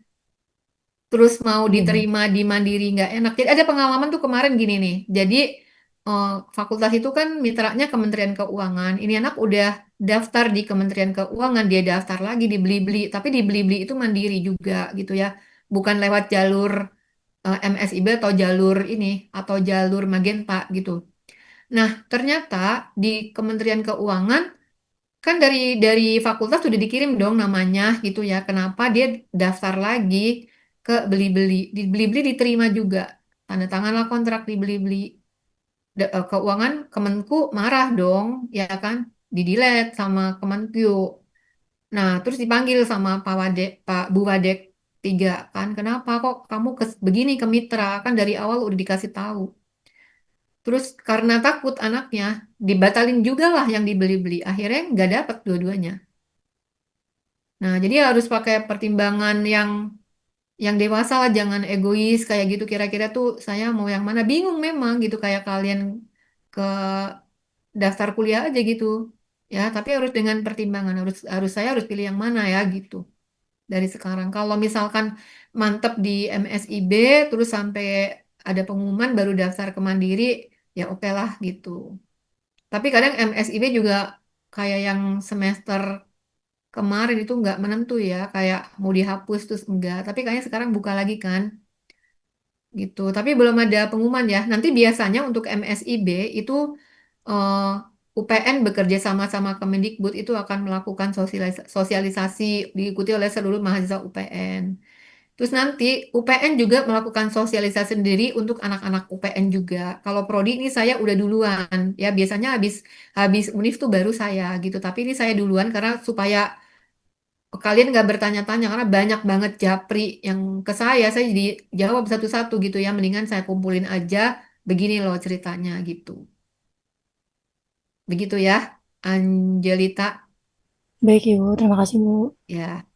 terus mau Iya Bu. diterima di Mandiri nggak enak. Jadi ada pengalaman tuh kemarin gini nih, jadi eh, fakultas itu kan mitranya Kementerian Keuangan, ini anak udah daftar di Kementerian Keuangan, dia daftar lagi di Blibli, tapi di Blibli itu mandiri juga gitu ya, bukan lewat jalur MSIB atau jalur ini atau jalur Magenta gitu. Nah, ternyata di Kementerian Keuangan kan dari fakultas sudah dikirim dong namanya gitu ya. Kenapa dia daftar lagi ke Blibli? Di Blibli diterima juga. Tanda tanganlah kontrak di Blibli. Keuangan Kemenku marah dong, ya kan? Di-delete sama Kemenkyu. Nah, terus dipanggil sama Pak Bu Wadek 3 kan. Kenapa kok kamu begini ke mitra? Kan dari awal udah dikasih tahu. Terus karena takut anaknya, dibatalin juga lah yang dibeli-beli. Akhirnya nggak dapat dua-duanya. Nah, jadi harus pakai pertimbangan yang dewasa lah, jangan egois kayak gitu. Kira-kira tuh saya mau yang mana? Bingung memang gitu kayak kalian ke daftar kuliah aja gitu. Ya, tapi harus dengan pertimbangan. Harus harus saya harus pilih yang mana ya gitu. Dari sekarang. Kalau misalkan mantep di MSIB terus sampai ada pengumuman baru daftar ke Mandiri, ya oke lah gitu. Tapi kadang MSIB juga kayak yang semester kemarin itu nggak menentu ya, kayak mau dihapus terus enggak. Tapi kayaknya sekarang buka lagi kan, gitu. Tapi belum ada pengumuman ya. Nanti biasanya untuk MSIB itu eh, UPN bekerja sama Kemendikbud itu akan melakukan sosialisasi diikuti oleh seluruh mahasiswa UPN. Terus nanti UPN juga melakukan sosialisasi sendiri untuk anak-anak UPN juga. Kalau prodi ini saya udah duluan, ya biasanya habis habis univ tuh baru saya gitu. Tapi ini saya duluan karena supaya kalian nggak bertanya-tanya karena banyak banget japri yang ke saya jadi jawab satu-satu gitu ya. Mendingan saya kumpulin aja, begini loh ceritanya gitu. Begitu ya, Angelita. Baik Ibu, terima kasih Bu. Ya,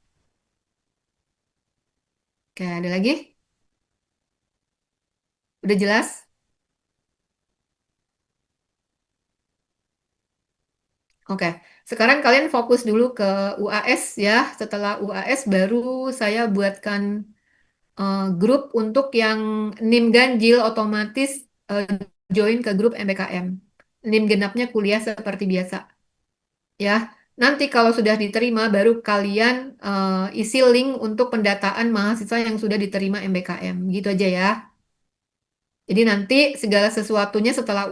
oke, ada lagi? Udah jelas? Oke, sekarang kalian fokus dulu ke UAS ya. Setelah UAS baru saya buatkan grup untuk yang NIM ganjil otomatis eh, join ke grup MBKM. NIM genapnya kuliah seperti biasa ya. Nanti kalau sudah diterima baru kalian isi link untuk pendataan mahasiswa yang sudah diterima MBKM. Gitu aja ya. Jadi nanti segala sesuatunya setelah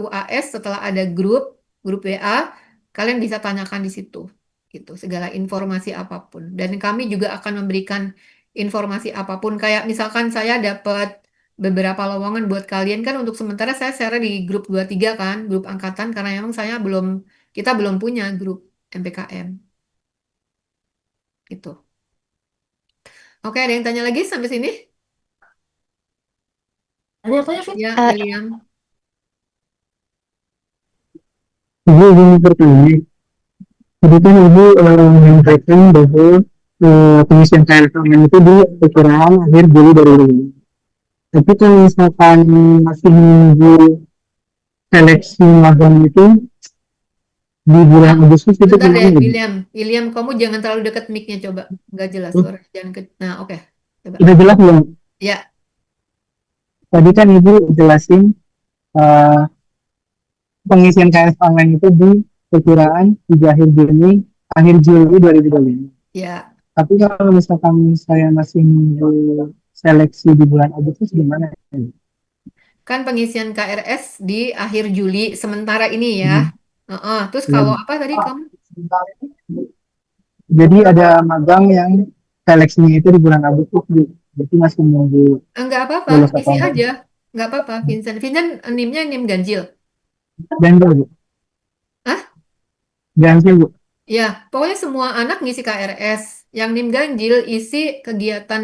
UAS, setelah ada grup WA, kalian bisa tanyakan di situ, gitu. Segala informasi apapun. Dan kami juga akan memberikan informasi apapun. Kayak misalkan saya dapat beberapa lowongan buat kalian kan untuk sementara saya share di grup 23 kan, grup angkatan karena memang kita belum punya grup MPKM, gitu. Oke, ada yang tanya lagi sampai sini? Ya, Eh, William. Ibu ingin bertanya, tadi kan Ibu menyampaikan bahwa pengisian KRS-Online itu di perkiraan akhir Juli 2025. Tapi kalau misalkan masih menunggu seleksi magang itu di bulan Ah, Agustus itu bentar deh, gimana Ibu? William. William, kamu jangan terlalu dekat mic-nya coba. Nggak jelas Oh, suara. Jangan ke. Nah, oke. Coba. udah jelas belum? Ya, Tadi kan Ibu jelasin eh, pengisian KRS online itu di perkiraan di akhir Juli 2025. ya. Tapi kalau misalkan saya masih menunggu seleksi di bulan Agustus gimana? Kan pengisian KRS di akhir Juli sementara ini ya. Hmm, Heeh. Terus ya. kalau apa tadi kamu? Jadi ada magang yang seleksinya itu di bulan Agustus, Bu. Jadi masih menunggu Nggak apa-apa, lulus apa isi enggak. aja. Nggak apa-apa, Vincent. Vincent NIM-nya NIM ganjil. Ganjil, Bu. Hah? Ganjil, Bu. Ya, pokoknya semua anak ngisi KRS. Yang NIM ganjil isi kegiatan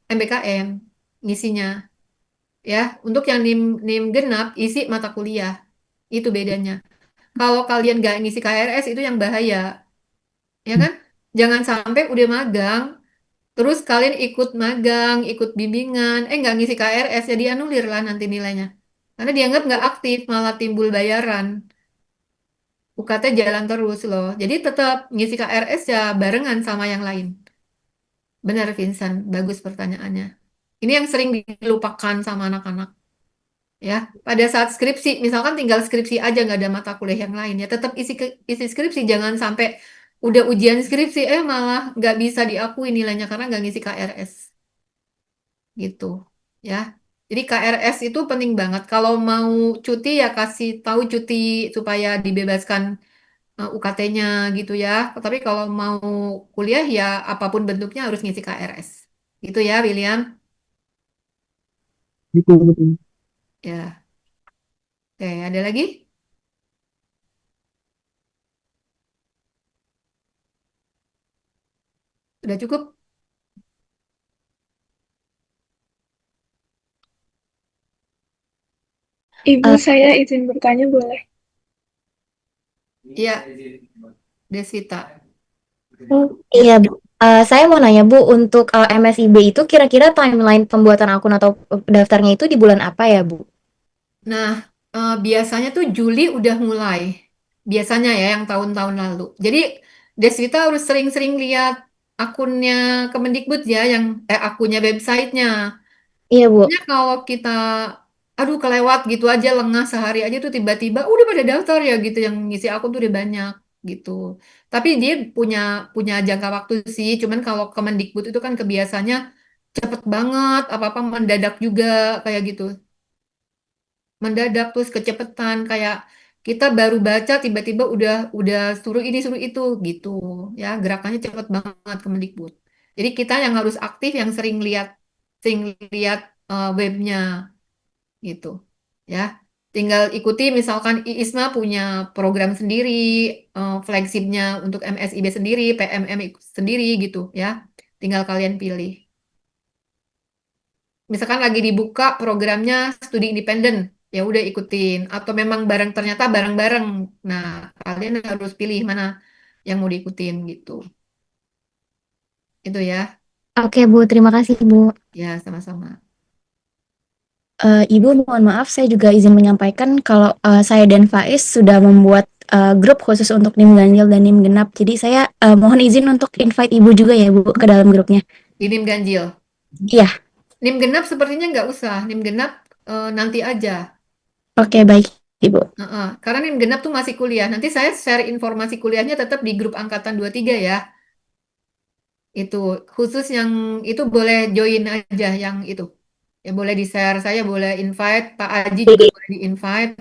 MBKM ngisinya. Ya, untuk yang NIM genap isi mata kuliah. Itu bedanya. Kalau kalian nggak ngisi KRS itu yang bahaya, ya kan? Jangan sampai udah magang, terus kalian ikut magang, ikut bimbingan, nggak ngisi KRS, ya dianulir lah nanti nilainya. Karena dianggap nggak aktif, malah timbul bayaran. UKT jalan terus loh. Jadi tetap ngisi KRS ya barengan sama yang lain. Benar, Vincent. Bagus pertanyaannya. Ini yang sering dilupakan sama anak-anak. Ya, pada saat skripsi, misalkan tinggal skripsi aja nggak ada mata kuliah yang lain ya, tetap isi skripsi, jangan sampai udah ujian skripsi malah nggak bisa diakui nilainya karena nggak ngisi KRS gitu ya. Jadi KRS itu penting banget. Kalau mau cuti ya kasih tahu cuti supaya dibebaskan UKT-nya gitu ya. Tapi kalau mau kuliah ya apapun bentuknya harus ngisi KRS. Gitu ya, William. Gitu, gitu. Ya. Oke, ada lagi? Udah cukup? Ibu, eh, saya izin bertanya boleh? Iya, Deswita. Oh, iya Bu. Saya mau nanya Bu, untuk MSIB itu kira-kira timeline pembuatan akun atau daftarnya itu di bulan apa ya Bu? Nah, biasanya tuh Juli udah mulai. Biasanya ya yang tahun-tahun lalu. Jadi Deswita harus sering-sering lihat akunnya Kemendikbud ya, akunnya websitenya. Iya Bu. Soalnya kalau kita, aduh kelewat gitu aja, lengah sehari aja tuh tiba-tiba udah pada daftar ya gitu, yang ngisi akun tuh udah banyak gitu. Tapi dia punya punya jangka waktu sih. Cuman kalau Kemendikbud itu kan kebiasaannya cepet banget, apa-apa mendadak juga kayak gitu. Mendadak terus kecepetan kayak kita baru baca tiba-tiba udah suruh ini suruh itu gitu ya, gerakannya cepet banget Kemendikbud. Jadi kita yang harus aktif, yang sering lihat webnya gitu ya. Tinggal ikuti, misalkan IISMA punya program sendiri, flagshipnya untuk MSIB sendiri, PMM sendiri gitu ya. Tinggal kalian pilih. Misalkan lagi dibuka programnya studi independen. ya udah ikutin. Atau memang ternyata bareng-bareng. Nah, kalian harus pilih mana yang mau diikutin gitu. Itu ya. Oke, Bu. Terima kasih, Bu. Ya, sama-sama. Ibu, mohon maaf, saya juga izin menyampaikan kalau saya dan Faiz sudah membuat grup khusus untuk NIM ganjil dan NIM genap. Jadi saya mohon izin untuk invite Ibu juga ya, Bu, ke dalam grupnya. Di NIM ganjil. Iya. NIM genap sepertinya nggak usah. NIM genap nanti aja. Oke, baik, Ibu. Karena NIM genap tuh masih kuliah. Nanti saya share informasi kuliahnya tetap di grup angkatan 23 ya. Itu khusus yang itu boleh join aja yang itu. Ya boleh di-share, saya boleh invite, Pak Aji juga boleh di-invite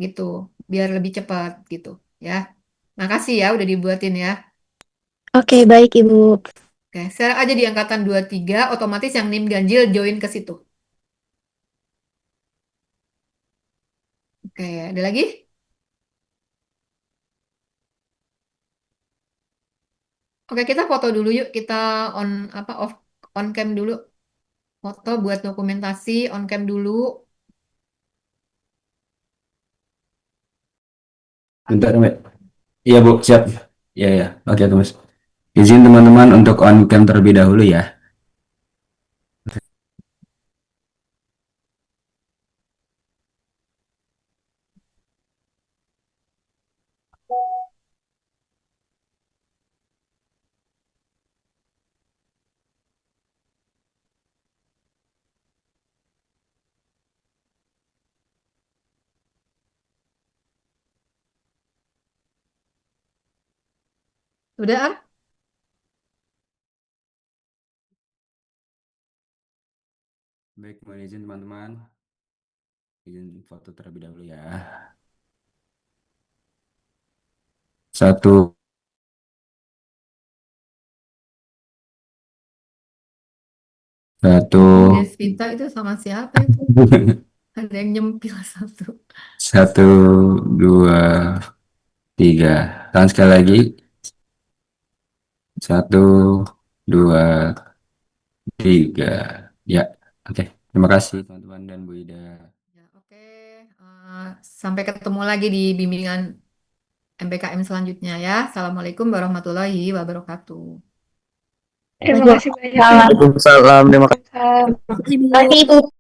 gitu. Biar lebih cepat gitu ya. Makasih ya udah dibuatin ya. Oke, baik, Ibu. Oke, share aja di angkatan 23, otomatis yang NIM ganjil join ke situ. Oke, ada lagi? Oke, kita foto dulu yuk. Kita on on cam dulu. Foto buat dokumentasi on cam dulu. Bentar, Mbak. Iya, Bu, siap. Iya, ya. Oke, Mas. Izin teman-teman untuk on cam terlebih dahulu ya. Udah, ah? Baik, mohon izin teman-teman. Izin foto terlebih dahulu ya. Satu, satu, Desvita itu sama siapa itu? Ada yang nyempil satu. satu, dua, tiga. Tahan sekali lagi. Satu, dua, tiga. Ya, oke. Terima kasih teman-teman dan Bu Ida. Ya, oke. Sampai ketemu lagi di bimbingan MPKM selanjutnya ya. Assalamualaikum warahmatullahi wabarakatuh. Terima kasih banyak. Waalaikumsalam. Terima kasih. Waalaikumsalam. Terima kasih, Bu.